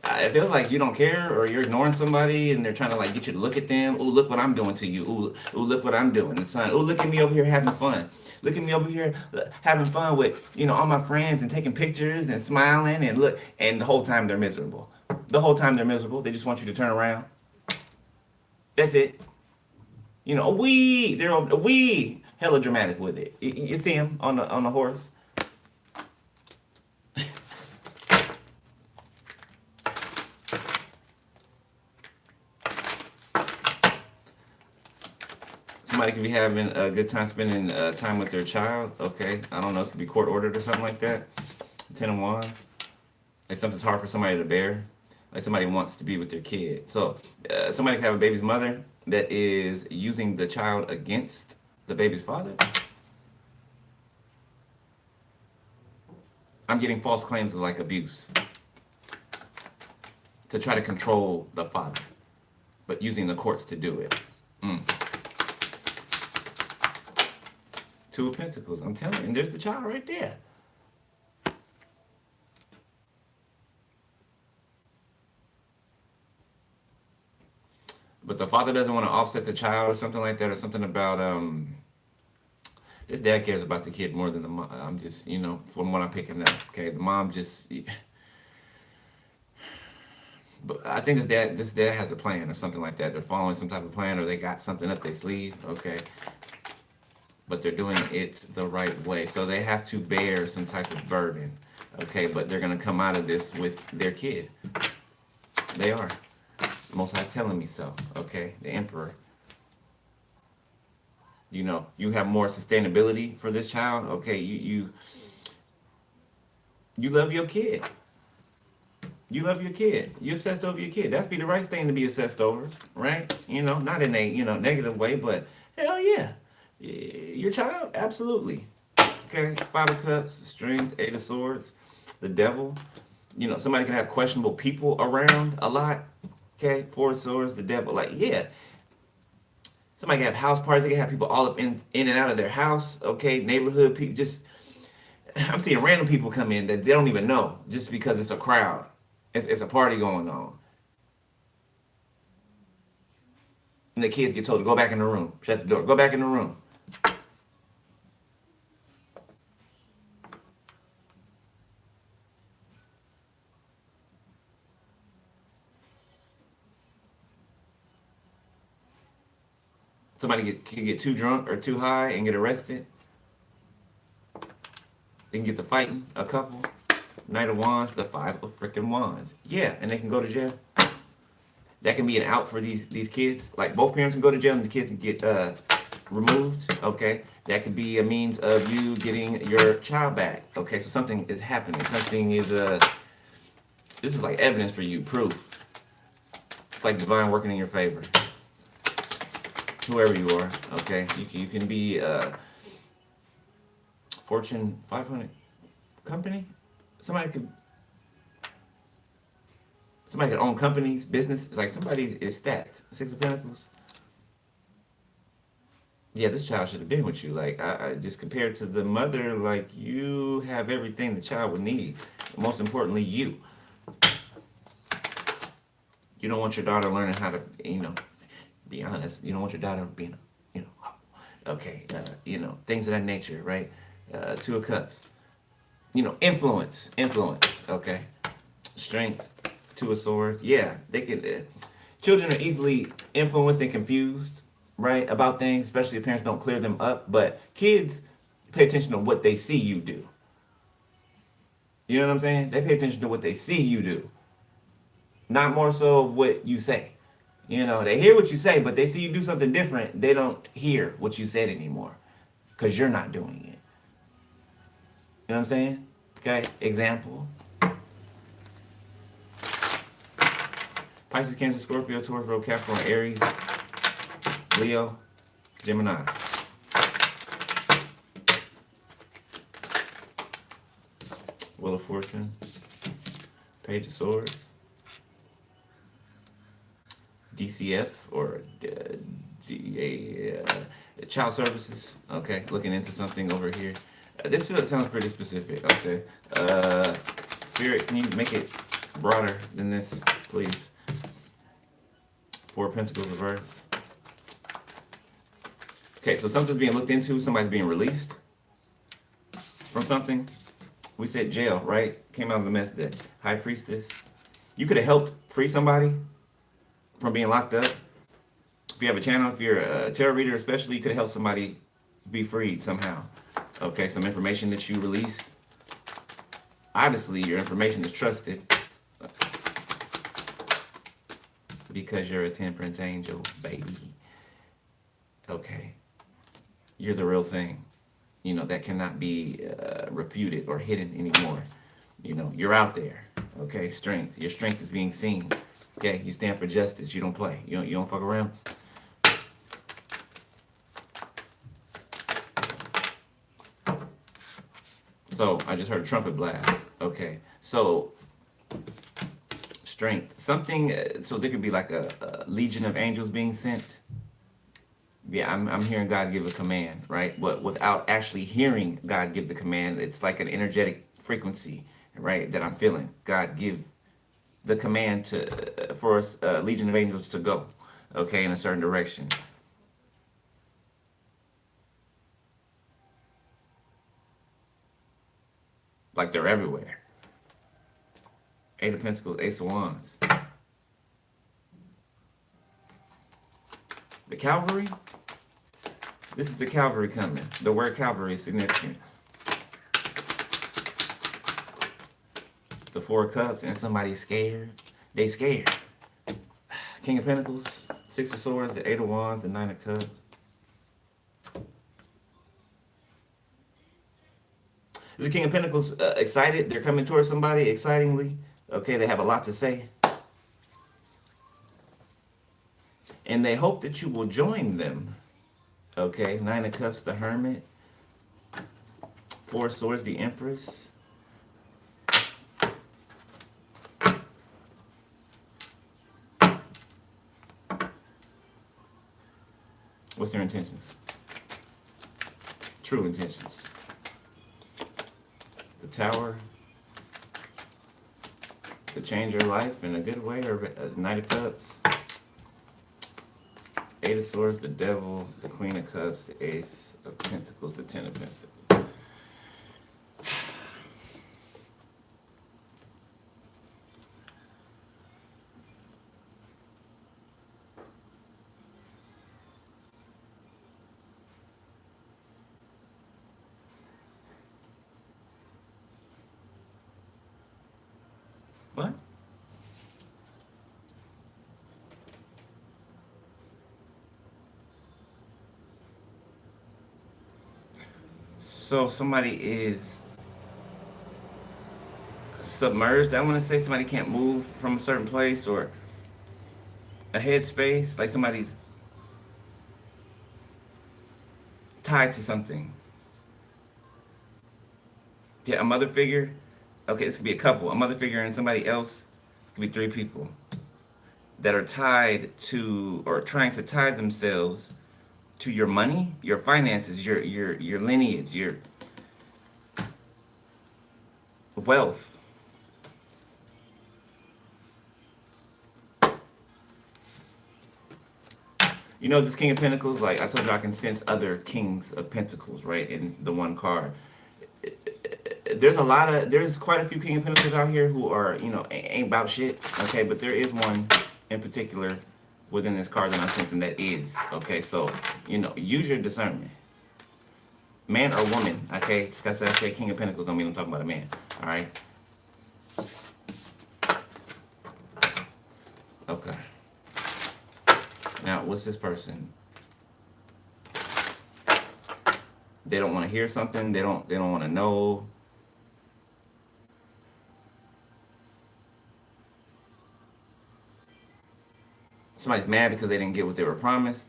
Speaker 1: It feels like you don't care or you're ignoring somebody and they're trying to like get you to look at them. Ooh, look what I'm doing to you. Ooh, look what I'm doing. The sun. Ooh, look at me over here having fun. Look at me over here having fun with, all my friends and taking pictures and smiling and look. And the whole time they're miserable. The whole time they're miserable. They just want you to turn around. That's it. They're hella dramatic with it. You see him on the horse. Somebody could be having a good time spending time with their child. Okay, I don't know, it could be court ordered or something like that. Ten of Wands. Like something's hard for somebody to bear. Like somebody wants to be with their kid. So somebody could have a baby's mother that is using the child against the baby's father. I'm getting false claims of like abuse to try to control the father, but using the courts to do it. Two of Pentacles. I'm telling you, and there's the child right there. But the father doesn't want to offset the child or something like that, or something about this dad cares about the kid more than the mom. I'm just, from what I'm picking up. Okay, the mom just. But I think this dad has a plan or something like that. They're following some type of plan, or they got something up their sleeve. Okay, but they're doing it the right way, so they have to bear some type of burden. Okay, but they're gonna come out of this with their kid. They are. Most High telling me so. Okay, the Emperor. You have more sustainability for this child. Okay, you love your kid. You love your kid. You obsessed over your kid. That's be the right thing to be obsessed over, right? Not in a negative way, but hell yeah, your child, absolutely. Okay, Five of Cups, Strength, Eight of Swords, the Devil. Somebody can have questionable people around a lot. Okay, Four of Swords, the Devil. Like, yeah, somebody can have house parties. They can have people all up in and out of their house. Okay, neighborhood people. Just I'm seeing random people come in that they don't even know just because it's a crowd. It's a party going on. And the kids get told to go back in the room. Shut the door. Go back in the room. Somebody can get too drunk or too high and get arrested. They can get to fighting a couple. Knight of Wands, the Five of freaking Wands. Yeah, and they can go to jail. That can be an out for these kids. Like, both parents can go to jail and the kids can get removed. Okay, that could be a means of you getting your child back. Okay, so something is happening. Something is this is like evidence for you, proof. It's like divine working in your favor. Whoever you are, okay, you can be Fortune 500 company. Somebody could own companies, business. It's like somebody is stacked. Six of Pentacles. Yeah, this child should have been with you. Like, I just compared to the mother, like, you have everything the child would need. Most importantly, you. You don't want your daughter learning how to, be honest. You don't want your daughter being, okay, things of that nature, right? Two of Cups. Influence, okay? Strength, Two of Swords. Yeah, they can. Children are easily influenced and confused, right, about things, especially if parents don't clear them up. But kids pay attention to what they see you do. You know what I'm saying? They pay attention to what they see you do, not more so of what you say. They hear what you say, but they see you do something different. They don't hear what you said anymore because you're not doing it. You know what I'm saying? Okay, example. Pisces, Cancer, Scorpio, Taurus, Virgo, Capricorn, Aries, Leo, Gemini. Wheel of Fortune, Page of Swords, DCF or Child Services. Okay, looking into something over here. This sounds pretty specific. Okay, Spirit, can you make it broader than this, please? Four of Pentacles reverse. Okay, so something's being looked into. Somebody's being released from something. We said jail, right? Came out of the mess deck. High Priestess. You could have helped free somebody from being locked up. If you have a channel, if you're a tarot reader especially, you could have helped somebody be freed somehow. Okay, some information that you release. Obviously, your information is trusted because you're a temperance angel, baby. Okay. You're the real thing. That cannot be refuted or hidden anymore. You're out there. Okay, strength. Your strength is being seen. Okay, you stand for justice. You don't play. You don't fuck around. So I just heard a trumpet blast. Okay, so strength. Something. So there could be like a legion of angels being sent. Yeah, I'm hearing God give a command, right? But without actually hearing God give the command, it's like an energetic frequency, right? That I'm feeling. God give the command for us, legion of angels to go. okay, in a certain direction. Like they're everywhere. Eight of Pentacles, Ace of Wands. The Cavalry. This is the cavalry coming. The word cavalry is significant. The Four of Cups and somebody's scared. They scared. King of Pentacles, Six of Swords, the Eight of Wands, the Nine of Cups. This King of Pentacles excited. They're coming towards somebody excitingly. Okay, they have a lot to say. And they hope that you will join them. Okay, Nine of Cups, the Hermit. Four of Swords, the Empress. What's their intentions? True intentions. The Tower. To change your life in a good way, or Knight of Cups. Eight of Swords, the Devil, the Queen of Cups, the Ace of Pentacles, the Ten of Pentacles. What? So somebody is submerged. I want to say somebody can't move from a certain place, or a headspace, like somebody's tied to something. Yeah, a mother figure. Okay, this could be a couple. A mother figure and somebody else. It could be three people that are tied to, or trying to tie themselves to your money, your finances, your lineage, your wealth. You know, this King of Pentacles, like I told you, I can sense other Kings of Pentacles, right, in the one card. There's quite a few King of Pentacles out here who are, you know, ain't about shit, okay, but there is one in particular within this card that I'm thinking that is, okay, so, you know, use your discernment. Man or woman, okay, just because I say King of Pentacles don't mean I'm talking about a man, all right? Okay. Now, what's this person? They don't want to hear something. They don't want to know. Somebody's mad because they didn't get what they were promised,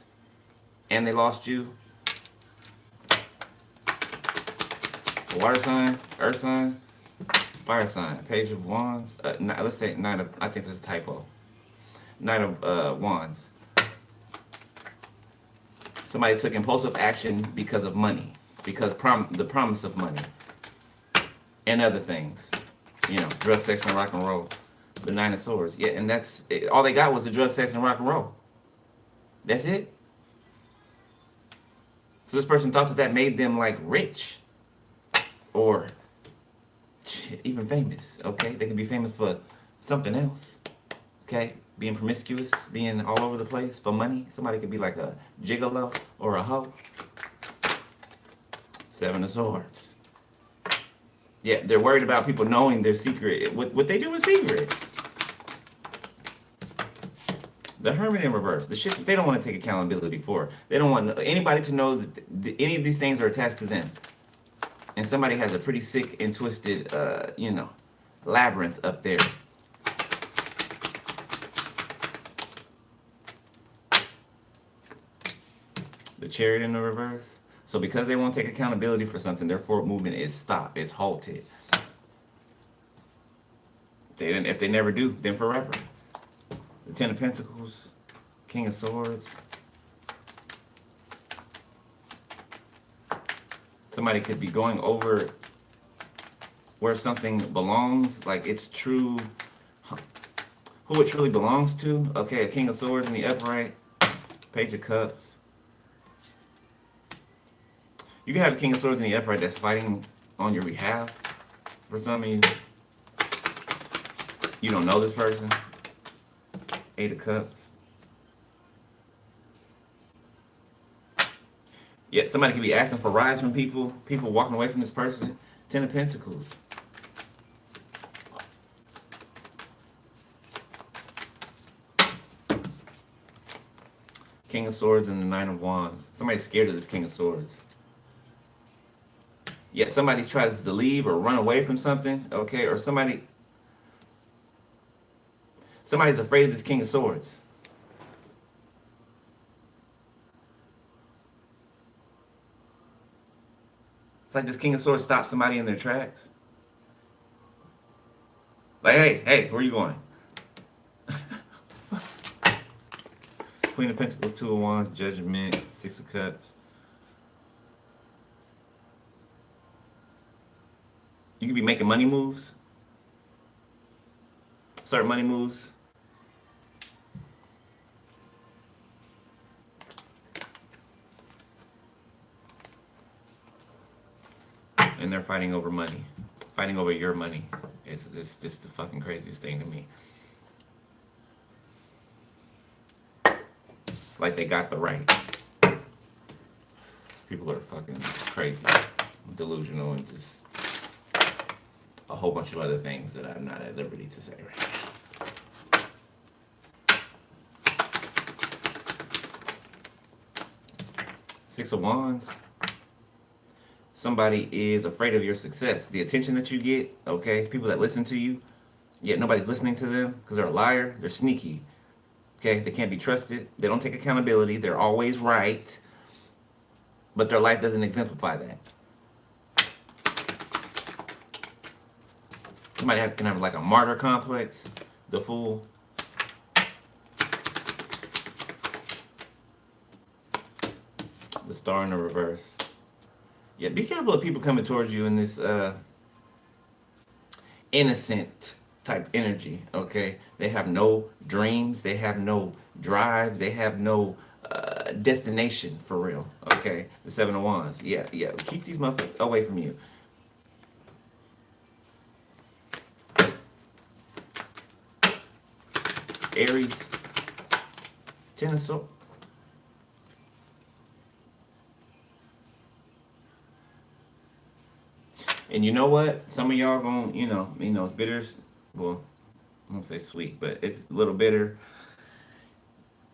Speaker 1: and they lost you. Water sign, earth sign, fire sign, Page of Wands. Let's say Knight of. I think this is a typo. Knight of Wands. Somebody took impulsive action because of money, because the promise of money, and other things. You know, drug, sex, and rock and roll. The Nine of Swords. Yeah, and that's it. All they got was the drug, sex, and rock and roll. That's it. So this person thought that made them like rich, or even famous. Okay, they could be famous for something else. Okay, being promiscuous, being all over the place for money. Somebody could be like a gigolo or a hoe. Seven of Swords. Yeah, they're worried about people knowing their secret, what they do in secret. The Hermit in reverse, the shit that they don't want to take accountability for. They don't want anybody to know that any of these things are attached to them. And somebody has a pretty sick and twisted, you know, labyrinth up there. The Chariot in the reverse. So because they won't take accountability for something, their forward movement is stopped, it's halted. If they never do, then forever. The Ten of Pentacles, King of Swords. Somebody could be going over where something belongs, like it's true, who it truly belongs to. Okay, a King of Swords in the upright. Page of Cups. You can have a King of Swords in the upright that's fighting on your behalf. For some of you, you don't know this person. Eight of Cups. Yeah, somebody could be asking for rides from people. People walking away from this person. Ten of Pentacles. King of Swords and the Nine of Wands. Somebody's scared of this King of Swords. Yeah, somebody tries to leave or run away from something, okay? Or somebody's afraid of this King of Swords. It's like this King of Swords stops somebody in their tracks. Like, hey, where are you going? Queen of Pentacles, Two of Wands, Judgment, Six of Cups. You could be making money moves. Certain money moves. And they're fighting over money. Fighting over your money. It's just the fucking craziest thing to me. Like they got the right. People are fucking crazy, delusional, and just a whole bunch of other things that I'm not at liberty to say right now. Six of Wands. Somebody is afraid of your success. The attention that you get, okay? People that listen to you, yet nobody's listening to them because they're a liar. They're sneaky. Okay, they can't be trusted. They don't take accountability. They're always right. But their life doesn't exemplify that. Somebody can have like a martyr complex. The Fool. The Star in the reverse. Yeah, be careful of people coming towards you in this innocent type energy, okay? They have no dreams, they have no drive, they have no destination for real, okay? The Seven of Wands. Yeah. Keep these motherfuckers away from you. Aries. Ten of Swords. And you know what? Some of y'all gonna, it's bitter. Well, I won't say sweet, but it's a little bitter.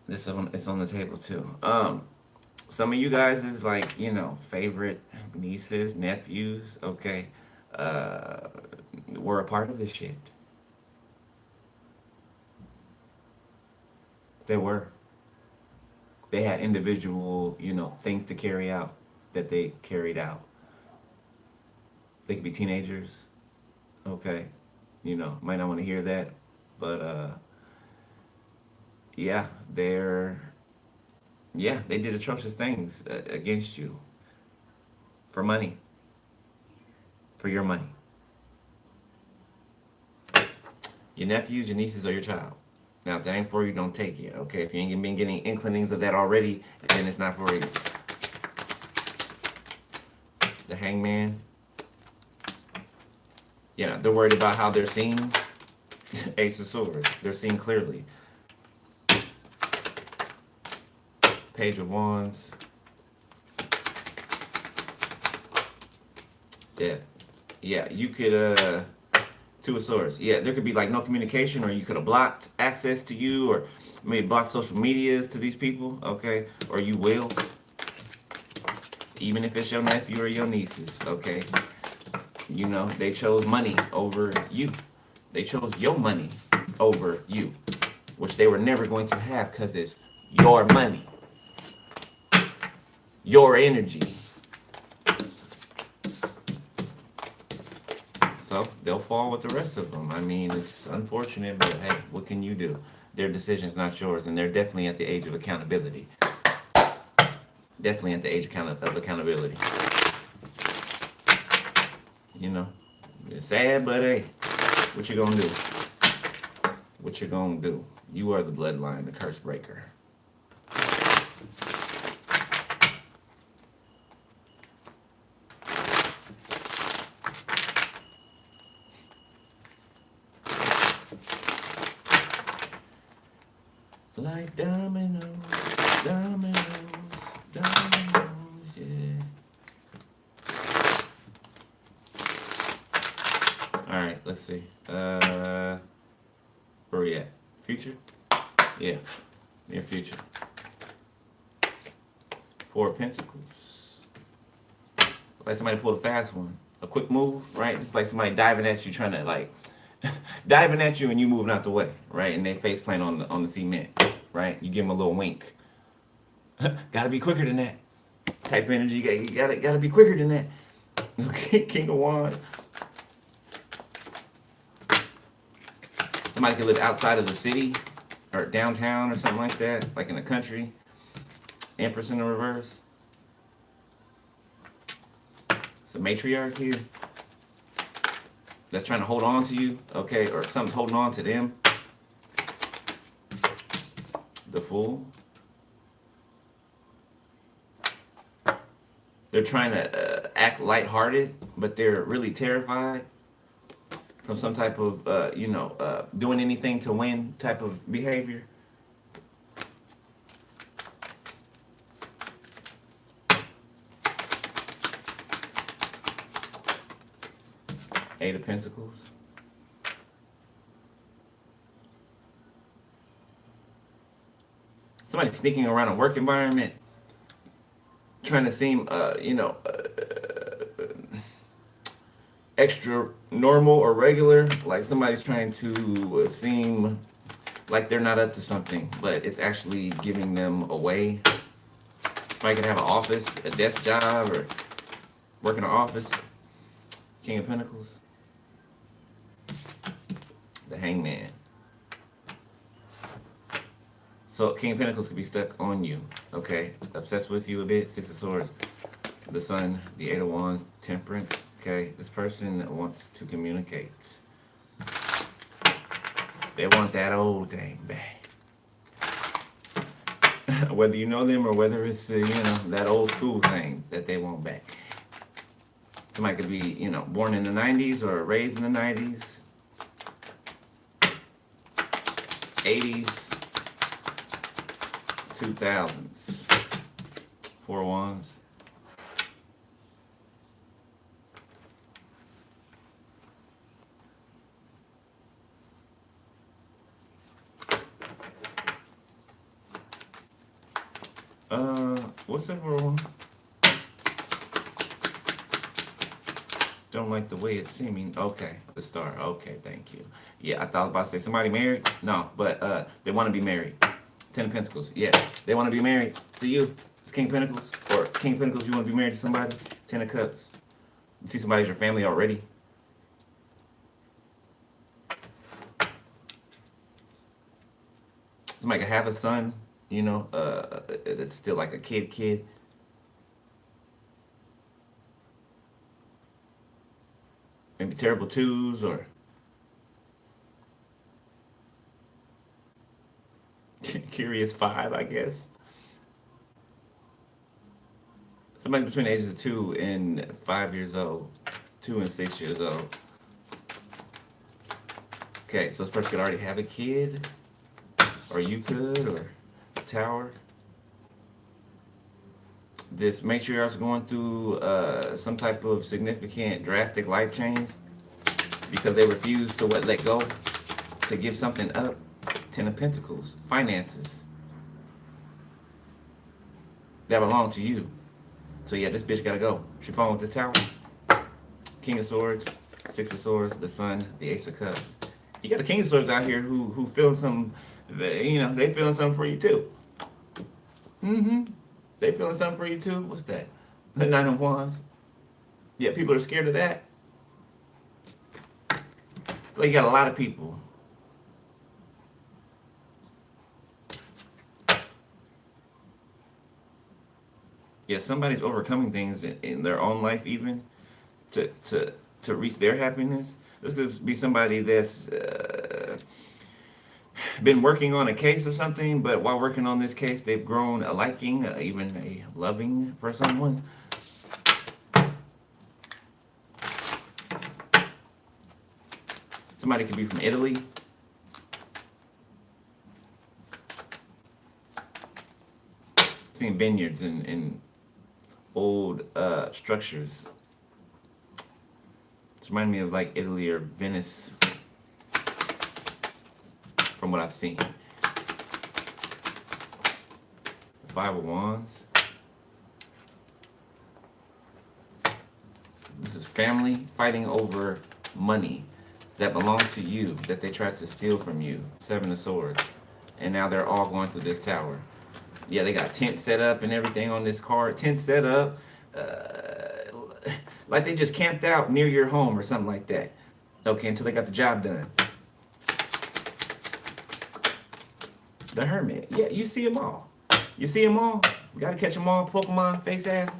Speaker 1: It's on the table too. Some of you guys is like, favorite nieces, nephews, okay, were a part of this shit. They were. They had individual, things to carry out that they carried out. They could be teenagers, okay, might not want to hear that, but yeah, they did atrocious things against you for money, for your money. Your nephews, your nieces, or your child. Now, if that ain't for you, don't take it, okay? If you ain't been getting inclinings of that already, then it's not for you. The Hangman. Yeah, they're worried about how they're seen. Ace of Swords. They're seen clearly. Page of Wands. Death. Yeah, you could, Two of Swords. Yeah, there could be like no communication, or you could have blocked access to you, or maybe blocked social medias to these people, okay? Or you will. Even if it's your nephew or your nieces, okay? They chose money over you. They chose your money over you, which they were never going to have because it's your money, your energy. So they'll fall with the rest of them. I mean, it's unfortunate, but hey, what can you do? Their decision's not yours, and they're definitely at the age of accountability. Definitely at the age of accountability. It's sad, but hey, what you gonna do? What you gonna do? You are the bloodline, the curse breaker. Like dominoes, dominoes, dominoes, yeah. Alright, let's see. Where we at? Future? Yeah. Near future. Four of Pentacles. Like somebody pulled a fast one. A quick move, right? It's like somebody diving at you, trying to like diving at you and you moving out the way, right? And they face plant on the cement, right? You give them a little wink. Gotta be quicker than that. Type of energy, you gotta be quicker than that. Okay, King of Wands. Somebody could live outside of the city or downtown or something like that, like in the country. Empress in the reverse. It's a matriarch here that's trying to hold on to you, okay, or something's holding on to them. The Fool. They're trying to act lighthearted, but they're really terrified from some type of, doing anything to win type of behavior. Eight of Pentacles. Somebody sneaking around a work environment, trying to seem, extra normal or regular. Like somebody's trying to seem like they're not up to something, but it's actually giving them away. Somebody can have an office, a desk job, or work in an office. King of Pentacles. The Hangman. So King of Pentacles could be stuck on you, okay? Obsessed with you a bit. Six of Swords. The Sun, the Eight of Wands, Temperance. Okay, this person wants to communicate. They want that old thing back. Whether you know them or whether it's, that old school thing that they want back. Somebody could be, born in the 90s or raised in the 90s. 80s, 2000s. Four Wands. What's that for Wands? Don't like the way it's seeming. Okay, the Star. Okay, thank you. Yeah, I thought I was about to say somebody married. No, but they want to be married. Ten of Pentacles. Yeah, they want to be married to you. It's King of Pentacles. Or King of Pentacles, you want to be married to somebody. Ten of Cups. You see somebody's your family already. Somebody could have a son, it's still like a kid. Maybe terrible twos or curious 5, I guess. Somebody between the ages of 2 and 5 years old. 2 and 6 years old. Okay, so this person could already have a kid. Or you could, or a Tower. This matriarch's going through some type of significant, drastic life change because they refuse to let go, to give something up. Ten of Pentacles, finances that belong to you. So yeah, this bitch gotta go. She falling with this Tower. King of Swords, Six of Swords, the Sun, the Ace of Cups. You got a King of Swords out here who feeling some, they feeling something for you too. They feeling something for you too. What's that? The Nine of Wands. Yeah, people are scared of that. So you got a lot of people. Yeah, somebody's overcoming things in their own life, even to reach their happiness. This could be somebody that's been working on a case or something, but while working on this case, they've grown a liking, even a loving for someone. Somebody could be from Italy. Seen vineyards and old structures. It's reminding me of like Italy or Venice, from what I've seen. The Five of Wands. This is family fighting over money that belongs to you, that they tried to steal from you. Seven of Swords. And now they're all going through this tower. Yeah, they got tents set up and everything on this card. Tents set up. Like they just camped out near your home or something like that. Okay, until they got the job done. The Hermit. Yeah, you see them all. You see them all. You gotta catch them all. Pokemon face asses.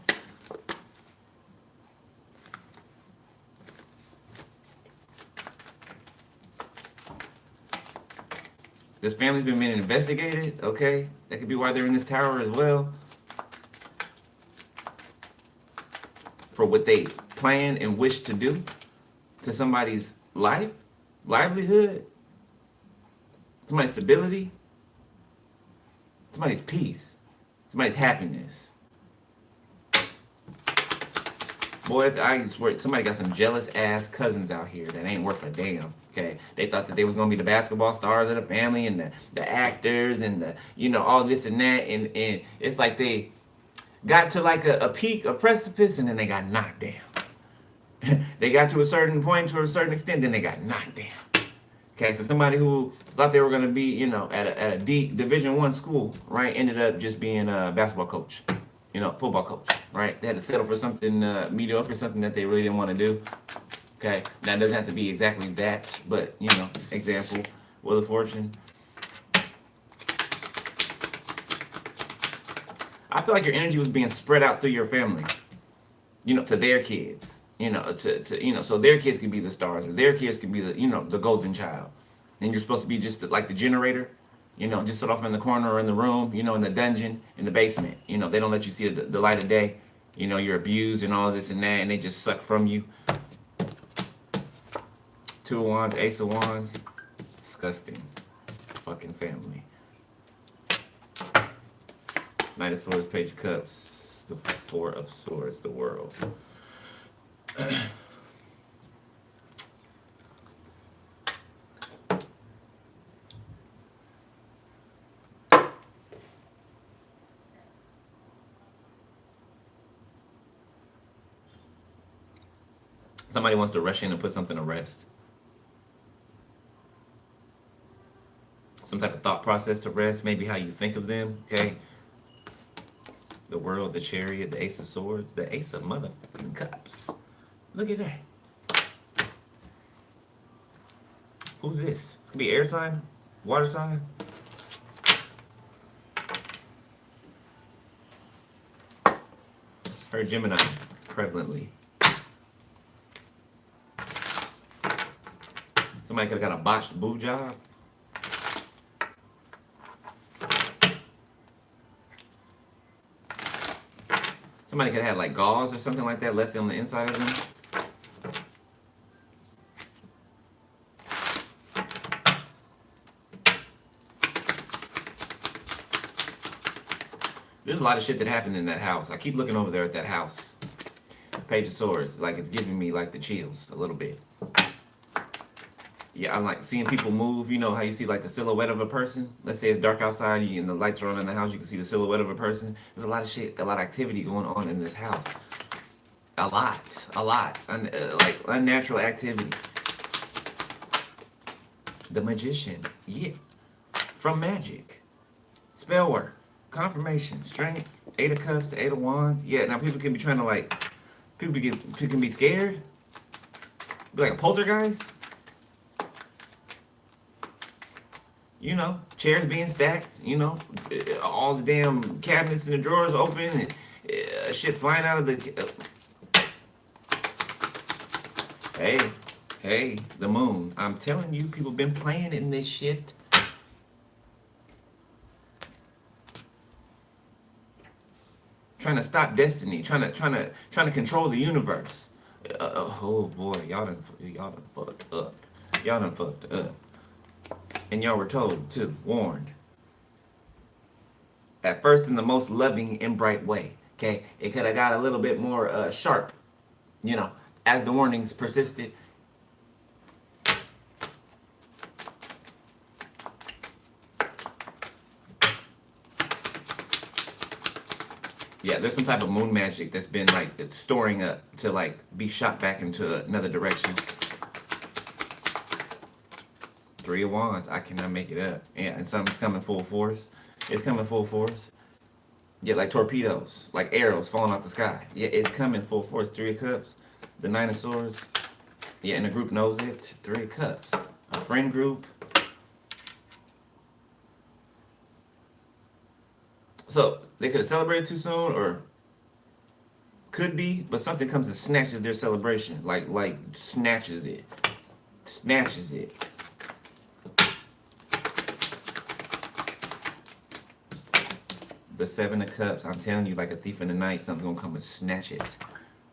Speaker 1: This family's been being investigated, okay? That could be why they're in this tower as well. For what they plan and wish to do to somebody's life, livelihood, somebody's stability, somebody's peace, somebody's happiness. Boy, I swear, somebody got some jealous ass cousins out here that ain't worth a damn. Okay, they thought that they was gonna be the basketball stars of the family and the actors and the, you know, all this and that, and it's like they got to like a peak, a precipice, and then they got knocked down. They got to a certain point, to a certain extent, then they got knocked down. Okay, so somebody who thought they were gonna be, you know, at a Division I school, right, ended up just being a basketball coach, you know, football coach, right? They had to settle for something mediocre, something that they really didn't want to do. Okay, now it doesn't have to be exactly that, but, you know, example, Wheel of Fortune. I feel like your energy was being spread out through your family, you know, to their kids, you know, to you know, so their kids can be the stars, or their kids can be the, you know, the golden child. And you're supposed to be just like the generator, you know, just sit off in the corner or in the room, you know, in the dungeon, in the basement. You know, they don't let you see the light of day. You know, you're abused and all this and that, and they just suck from you. Two of Wands, Ace of Wands. Disgusting. Fucking family. Knight of Swords, Page of Cups. The Four of Swords, the World. Somebody wants to rush in and put something to rest. Some type of thought process to rest, maybe how you think of them, okay? The World, the Chariot, the Ace of Swords, the Ace of motherfucking Cups. Look at that. Who's this? It could be air sign, water sign. Her Gemini, prevalently. Somebody could have got a botched boob job. Somebody could have had like gauze or something like that left on the inside of them. There's a lot of shit that happened in that house. I keep looking over there at that house. Page of Swords, like it's giving me like the chills a little bit. Yeah, I like seeing people move. You know how you see like the silhouette of a person? Let's say it's dark outside and the lights are on in the house. You can see the silhouette of a person. There's a lot of shit, a lot of activity going on in this house. A lot. Like unnatural activity. The Magician. Yeah. From magic. Spell work. Confirmation. Strength. Eight of Cups. The Eight of Wands. Yeah, now people can be trying to like, people can be scared. Be like a poltergeist. You know, chairs being stacked, you know, all the damn cabinets and the drawers open and shit flying out of the... Hey, the moon. I'm telling you, people been playing in this shit. Trying to stop destiny, trying to control the universe. Oh boy, y'all done fucked up. Y'all done fucked up. And y'all were told, too, warned. at first in the most loving and bright way. Okay, it could have got a little bit more sharp, you know, as the warnings persisted. Yeah, there's some type of moon magic that's been like storing up to like be shot back into another direction. Three of Wands, I cannot make it up. Yeah, and something's coming full force. It's coming full force. Yeah, like torpedoes, like arrows falling off the sky. Yeah, it's coming full force. Three of Cups, the Nine of Swords. Yeah, and the group knows it. Three of Cups, a friend group. So they could have celebrated too soon, or could be, but something comes and snatches their celebration, like snatches it, snatches it. The Seven of Cups, I'm telling you, like a thief in the night, something's gonna come and snatch it.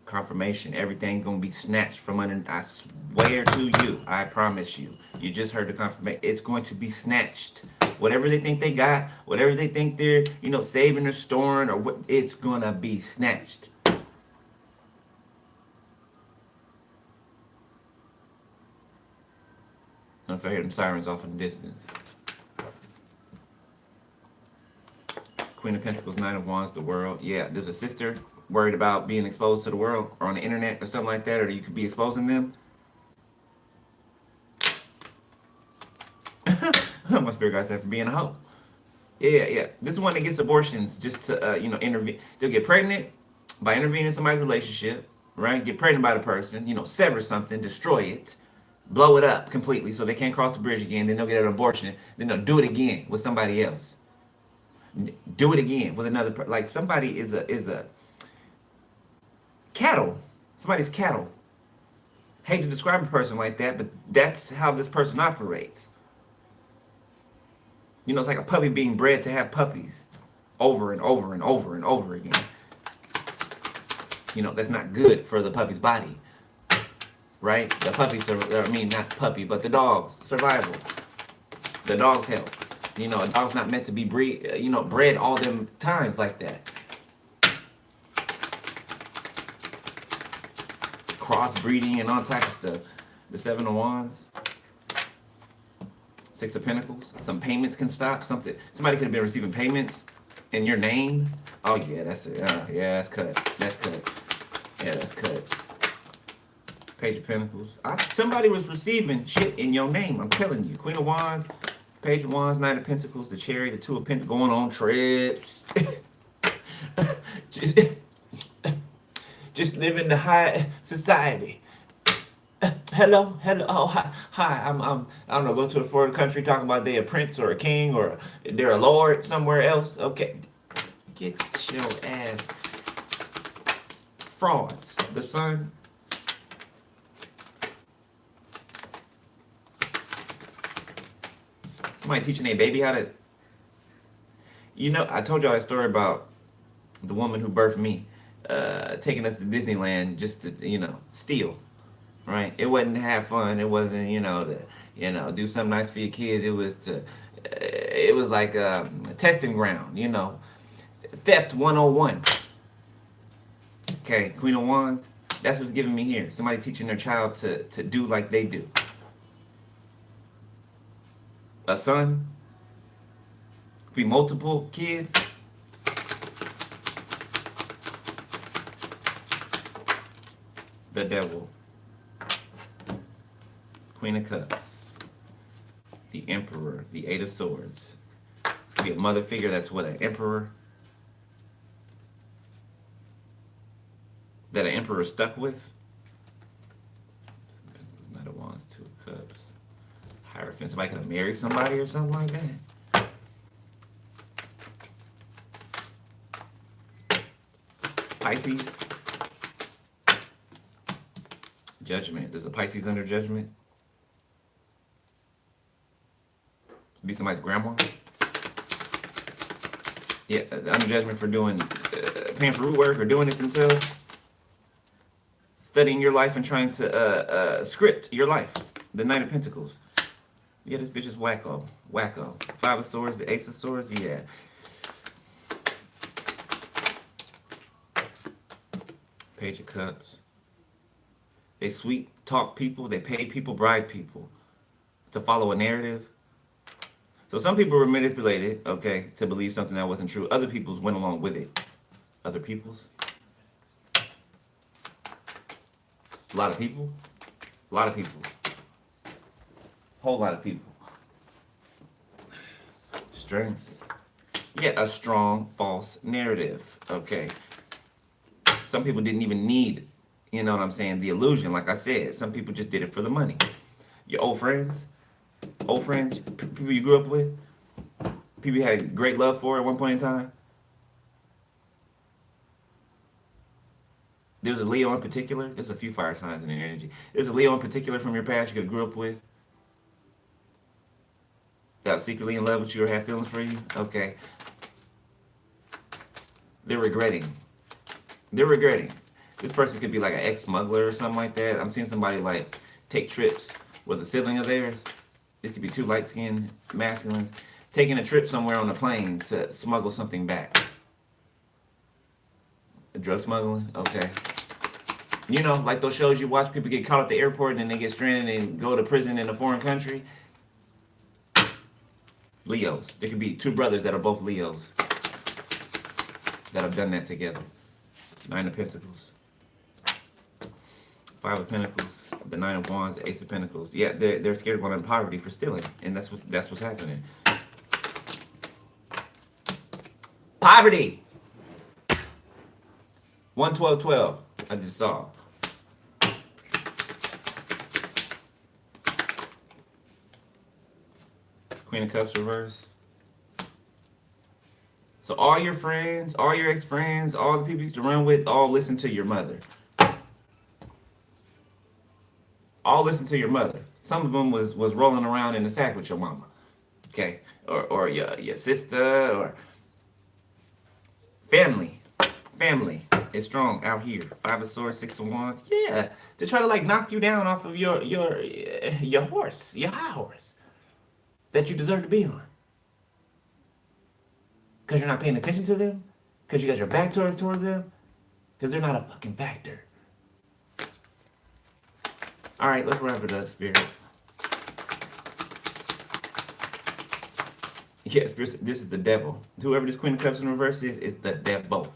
Speaker 1: Confirmation, everything gonna be snatched from under. I swear to you, I promise you. You just heard the confirmation. It's going to be snatched. Whatever they think they got, whatever they think they're, you know, saving or storing, or what, it's gonna be snatched. If I hear them sirens off in the distance. Queen of Pentacles, Nine of Wands, the world. Yeah, there's a sister worried about being exposed to the world or on the internet or something like that, or you could be exposing them. My spirit guy said for being a hoe. Yeah. This is one that gets abortions just to, you know, intervene. They'll get pregnant by intervening in somebody's relationship, right? Get pregnant by the person, you know, sever something, destroy it, blow it up completely so they can't cross the bridge again. Then they'll get an abortion. Then they'll do it again with somebody else. Do it again with another person. Like somebody is a cattle. Somebody's cattle. Hate to describe a person like that, but that's how this person operates. You know, it's like a puppy being bred to have puppies over and over and over and over again. You know, that's not good for the puppy's body. Right? The puppies, I mean, not puppy, but the dog's survival. The dog's health. You know, a dog's not meant to be bred all them times like that. Crossbreeding and all type of stuff. The Seven of Wands. Six of Pentacles. Some payments can stop. Somebody could have been receiving payments in your name. Oh yeah, that's it. Yeah, that's cut. That's cut. Yeah, that's cut. Page of Pentacles. Somebody was receiving shit in your name. I'm telling you. Queen of Wands. Page of Wands, Nine of Pentacles, the Chariot, the Two of Pentacles, going on trips. just living the high society. Hello. Oh, hi. I'm I don't know. Go to a foreign country talking about they a prince or a king or they're a lord somewhere else. Okay, get your ass. Frauds. The Sun. Somebody teaching a baby how to. You know, I told y'all that story about the woman who birthed me, taking us to Disneyland just to, you know, steal. Right? It wasn't to have fun. It wasn't, you know, to, you know, do something nice for your kids. It was to, it was like a testing ground, you know. Theft 101. Okay, Queen of Wands. That's what's giving me here. Somebody teaching their child to do like they do. A son. Be multiple kids. The Devil. Queen of Cups. The Emperor. The Eight of Swords. It's gonna be a mother figure. That's what, an emperor. That an emperor stuck with. Knight of Wands, Two of Cups. Hierophant. Somebody gonna marry somebody or something like that. Pisces. Judgment. There's a Pisces under Judgment. Be somebody's grandma. Yeah, under Judgment for doing paying for root work or doing it themselves. Studying your life and trying to script your life. The Knight of Pentacles. Yeah, this bitch is wacko. Wacko. Five of Swords, the Ace of Swords, yeah. Page of Cups. They sweet talk people. They pay people, bribe people to follow a narrative. So some people were manipulated, okay, to believe something that wasn't true. Other people's went along with it. Other people's. A lot of people. A lot of people. Whole lot of people. Strength. Yeah, a strong false narrative. Okay. Some people didn't even need, you know what I'm saying, the illusion. Like I said, some people just did it for the money. Your old friends, people you grew up with, people you had great love for at one point in time. There's a Leo in particular. There's a few fire signs in their energy. There's a Leo in particular from your past you could have grew up with that was secretly in love with you or had feelings for you. Okay. They're regretting. They're regretting. This person could be like an ex-smuggler or something like that. I'm seeing somebody like take trips with a sibling of theirs. This could be two light-skinned masculines taking a trip somewhere on a plane to smuggle something back. Drug smuggling? Okay. You know, like those shows you watch, people get caught at the airport and then they get stranded and go to prison in a foreign country. Leos. There could be two brothers that are both Leos that have done that together. Nine of Pentacles. Five of Pentacles. The Nine of Wands. The Ace of Pentacles. Yeah, they're scared of going into poverty for stealing. And that's what's happening. Poverty! 11212. I just saw. Queen of Cups reverse. So all your friends, all your ex-friends, all the people you used to run with, all listen to your mother. All listen to your mother. Some of them was rolling around in the sack with your mama. Okay? Or your sister or family. Family is strong out here. Five of Swords, Six of Wands. Yeah. To try to like knock you down off of your horse, your high horse that you deserve to be on. Because you're not paying attention to them? Because you got your back towards them? Because they're not a fucking factor. Alright, let's wrap it up, Spirit. Yes, this is the devil. Whoever this Queen of Cups in reverse is the devil.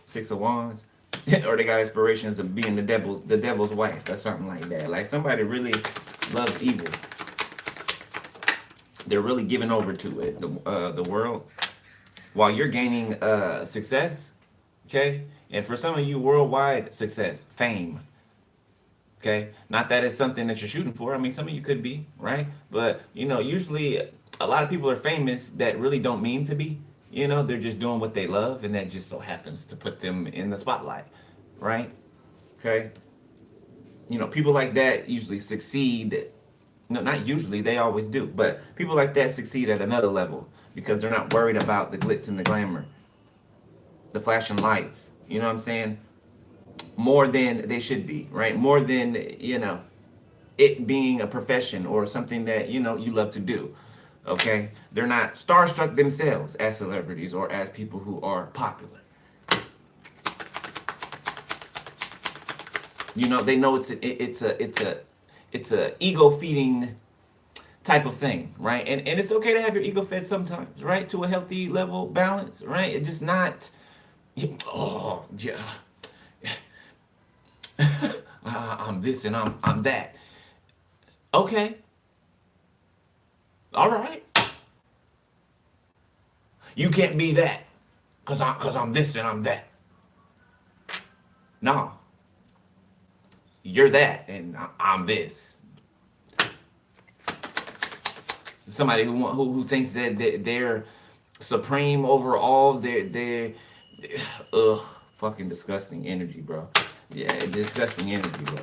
Speaker 1: Six of Wands. Or they got aspirations of being the devil's wife or something like that. Like somebody really loves evil. They're really giving over to it, the world, while you're gaining success, okay? And for some of you, worldwide success, fame, okay? Not that it's something that you're shooting for. I mean, some of you could be, right? But, you know, usually a lot of people are famous that really don't mean to be. You know, they're just doing what they love, and that just so happens to put them in the spotlight, right? Okay? You know, people like that usually succeed. No, not usually, they always do. But people like that succeed at another level because they're not worried about the glitz and the glamour, the flashing lights. You know what I'm saying? More than they should be, right? More than, you know, it being a profession or something that, you know, you love to do. Okay? They're not starstruck themselves as celebrities or as people who are popular. You know, they know it's a ego feeding type of thing, right? And it's okay to have your ego fed sometimes, right? To a healthy level balance, right? It's just not, oh yeah, I'm this and I'm that. Okay, all right. You can't be that, cause I'm this and I'm that. No, you're that and I'm this. Somebody who thinks that they're supreme over all, they're ugh, fucking disgusting energy, bro. Yeah, disgusting energy, bro.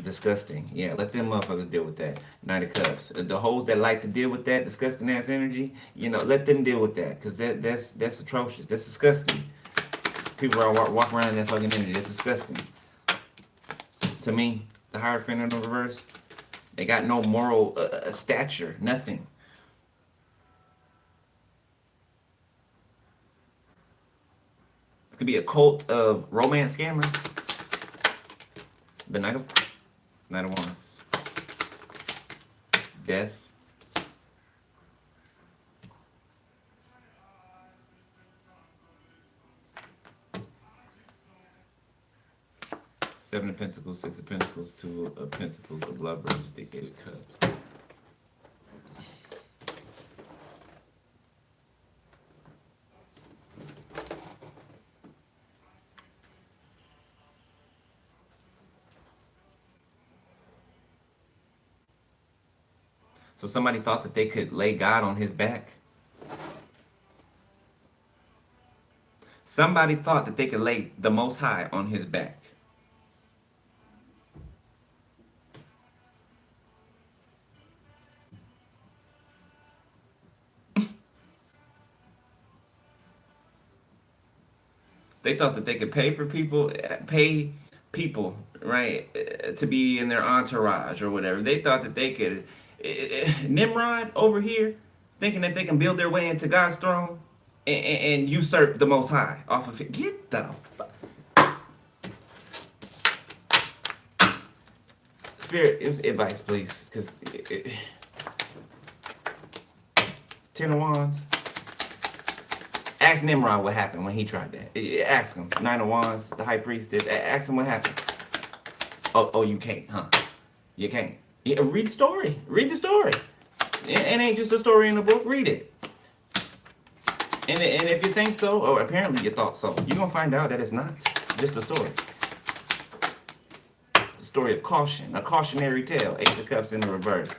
Speaker 1: Disgusting. Yeah, let them motherfuckers deal with that. Knight of Cups. The hoes that like to deal with that disgusting ass energy, you know, let them deal with that, cause that's atrocious. That's disgusting. People are walk around in that fucking energy. That's disgusting. To me, the Hierophant in the reverse. They got no moral stature, nothing. could be a cult of romance scammers. The Knight of Wands. Death. Seven of Pentacles, Six of Pentacles, Two of Pentacles, of Lovers, the Eight of Cups. So somebody thought that they could lay God on his back. Somebody thought that they could lay the Most High on his back. They thought that they could pay people, right, to be in their entourage or whatever. They thought that they could, Nimrod over here, thinking that they can build their way into God's throne and usurp the Most High off of it. Get the fuck. Spirit, advice, please, because 10 of Wands. Ask Nimrod what happened when he tried that. Ask him. 9 of Wands, the High Priestess. Ask him what happened. Oh, you can't, huh? You can't. Yeah, read the story. Read the story. It ain't just a story in the book. Read it. And if you think so, or apparently you thought so, you're going to find out that it's not just a story. It's a story of caution. A cautionary tale. Ace of Cups in the reverse.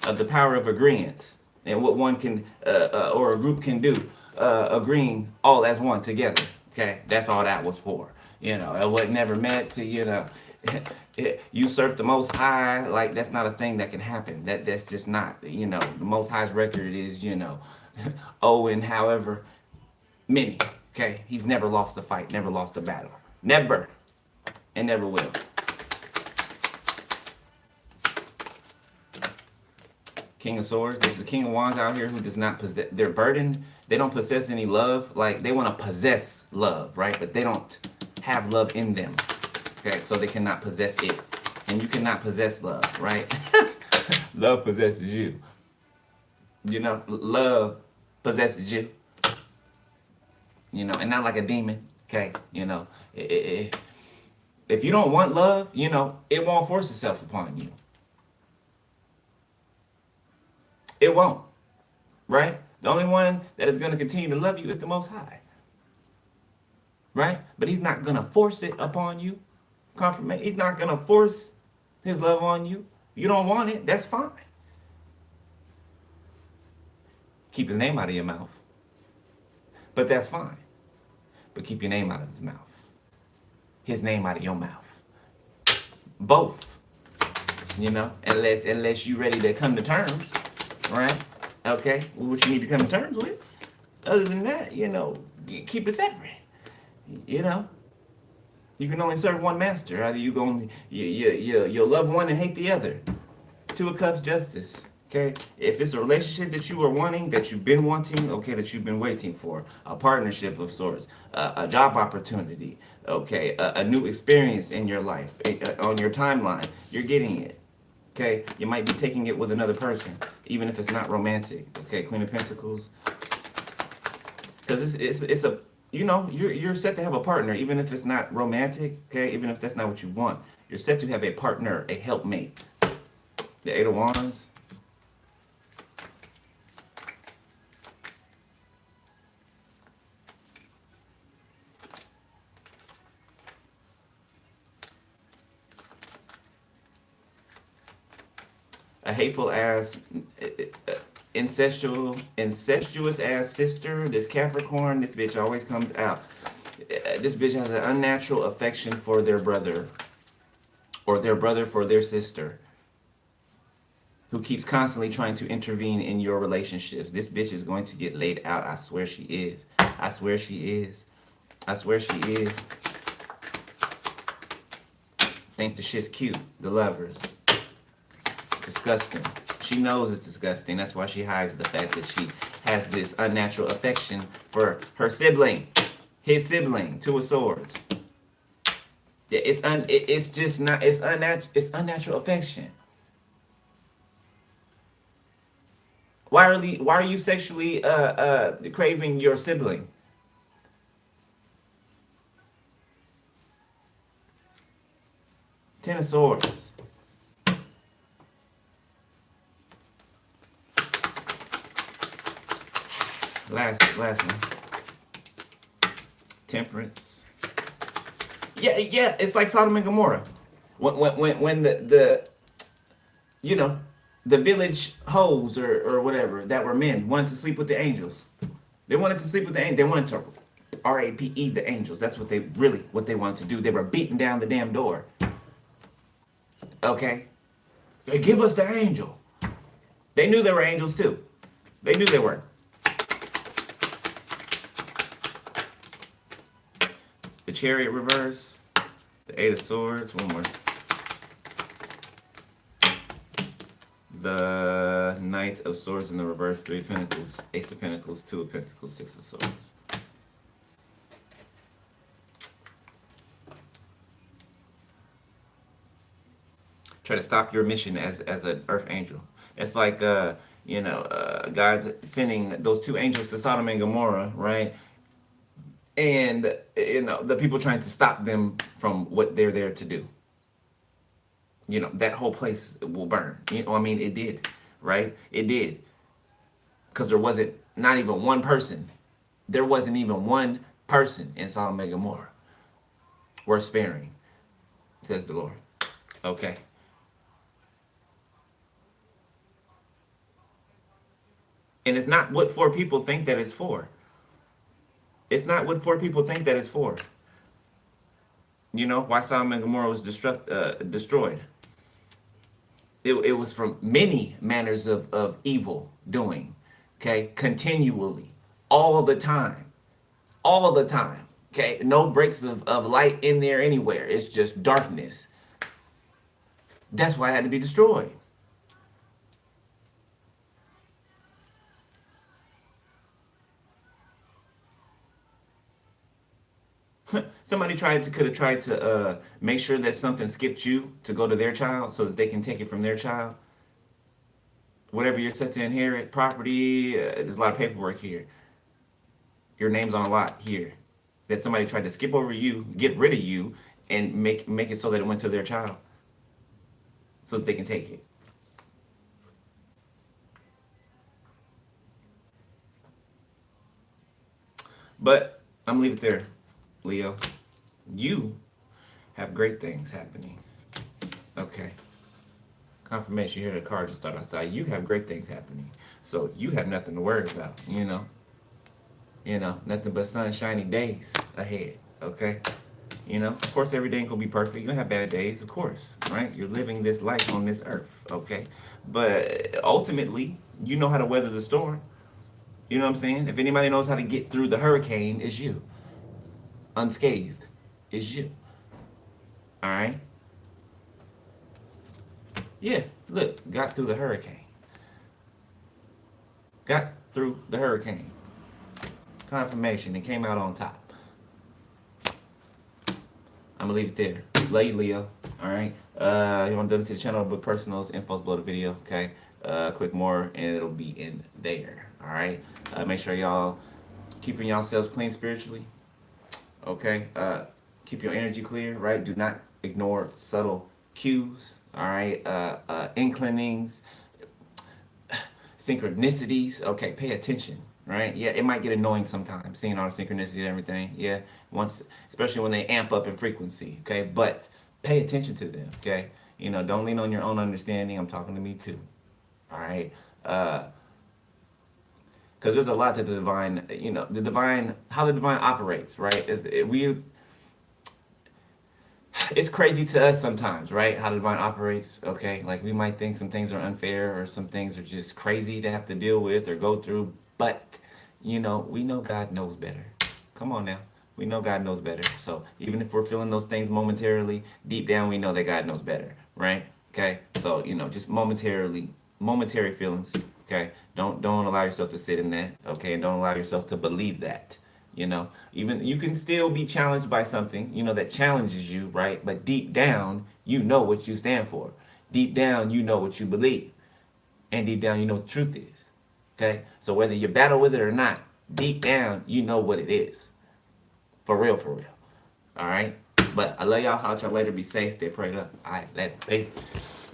Speaker 1: Of the power of agreeance. And what one can, or a group can do, agreeing all as one together. Okay, that's all that was for. You know, it was never meant to, you know, usurp the Most High. Like, that's not a thing that can happen. That's just not, you know, the Most High's record is, you know, and however many. Okay, he's never lost a fight, never lost a battle. Never, and never will. King of Swords. This is the King of Wands out here who does not possess. They're burdened. They don't possess any love. Like, they want to possess love, right? But they don't have love in them. Okay, so they cannot possess it. And you cannot possess love, right? Love possesses you. You know, love possesses you. You know, and not like a demon. Okay, you know, if you don't want love, you know, it won't force itself upon you. It won't, right? The only one that is going to continue to love you is the Most High, right? But he's not going to force it upon you. Confirmation. He's not going to force his love on you. If you don't want it, that's fine. Keep his name out of your mouth. But that's fine. But keep your name out of his mouth. His name out of your mouth. Both. You know, unless you're ready to come to terms. Right? Okay. Well, what you need to come to terms with. Other than that, you know, keep it separate. You know, you can only serve one master. Either you'll love one and hate the other. Two of Cups, Justice. Okay. If it's a relationship that you are wanting, that you've been wanting, okay, that you've been waiting for, a partnership of sorts, a job opportunity, okay, a new experience in your life, on your timeline, you're getting it. Okay, you might be taking it with another person, even if it's not romantic. Okay, Queen of Pentacles, because it's a, you know, you're set to have a partner, even if it's not romantic. Okay, even if that's not what you want, you're set to have a partner, a helpmate. The Eight of Wands. A hateful ass, incestuous ass sister. This Capricorn, this bitch always comes out. This bitch has an unnatural affection for their brother, or their brother for their sister, who keeps constantly trying to intervene in your relationships. This bitch is going to get laid out. I swear she is. I swear she is. I swear she is. Think the shit's cute. The Lovers. Disgusting. She knows it's disgusting. That's why she hides the fact that she has this unnatural affection for her sibling. His sibling, Two of Swords. Yeah, it's just not, it's unnatural, it's unnatural affection. Why are you sexually craving your sibling? Ten of Swords. Last one. Temperance. Yeah, it's like Sodom and Gomorrah. When the you know, the village hoes or whatever that were men wanted to sleep with the angels. They wanted to sleep with the angels. They wanted to rape the angels. That's what they wanted to do. They were beating down the damn door. Okay, they give us the angel. They knew they were angels too. They knew they were. The Chariot reverse. The Eight of Swords. One more. The Knight of Swords in the reverse. Three of Pentacles. Ace of Pentacles. Two of Pentacles. Six of Swords. Try to stop your mission as an earth angel. It's like God sending those two angels to Sodom and Gomorrah, right? And the people trying to stop them from what they're there to do. That whole place will burn. I mean, it did, right? It did. Because there wasn't not even one person. There wasn't even one person in Sodom and Gomorrah worth sparing, says the Lord. Okay. And it's not what four people think that it's for. It's not what four people think that it's for. Why Sodom and Gomorrah was destroyed. It was from many manners of evil doing, okay? Continually, all the time. All the time, okay? No breaks of light in there anywhere. It's just darkness. That's why it had to be destroyed. Somebody could have tried to make sure that something skipped you to go to their child so that they can take it from their child. Whatever you're set to inherit, property, there's a lot of paperwork here. Your name's on a lot here. That somebody tried to skip over you, get rid of you, and make it so that it went to their child. So that they can take it. But I'm gonna leave it there, Leo. You have great things happening. Okay. Confirmation, you hear the car just start outside. You have great things happening. So you have nothing to worry about, nothing but sunshiny days ahead. Okay. Of course every day ain't gonna be perfect. You're gonna have bad days, of course, right? You're living this life on this earth, okay? But ultimately, you know how to weather the storm. You know what I'm saying? If anybody knows how to get through the hurricane, it's you. Unscathed is you. All right? Yeah, look, got through the hurricane. Got through the hurricane. Confirmation, it came out on top. I'm gonna leave it there. Love you, Leo. All right. You want to donate to the channel, book personals, info's below the video. Okay. Click more, and it'll be in there. All right. Make sure y'all keeping yourselves clean spiritually. Okay. Keep your energy clear. Right. Do not ignore subtle cues. All right. Inclinings, synchronicities. Okay. Pay attention. Right? Yeah, it might get annoying sometimes, seeing all the synchronicity and everything. Yeah, especially when they amp up in frequency. Okay, but pay attention to them. Okay, don't lean on your own understanding. I'm talking to me too. All right, because there's a lot that the divine, how the divine operates. Right? It's crazy to us sometimes, right? How the divine operates. Okay, like we might think some things are unfair or some things are just crazy to have to deal with or go through. But, we know God knows better. Come on now. We know God knows better. So even if we're feeling those things momentarily, deep down we know that God knows better, right? Okay? So, just momentary feelings, okay? Don't allow yourself to sit in that, okay? And don't allow yourself to believe that. You know, even you can still be challenged by something, you know, that challenges you, right? But deep down, you know what you stand for. Deep down, you know what you believe. And deep down, you know what the truth is. Okay? So whether you battle with it or not, deep down, you know what it is. For real, for real. All right? But I love y'all. I'll y'all later. Be safe. Stay prayed up. All right, later. Peace.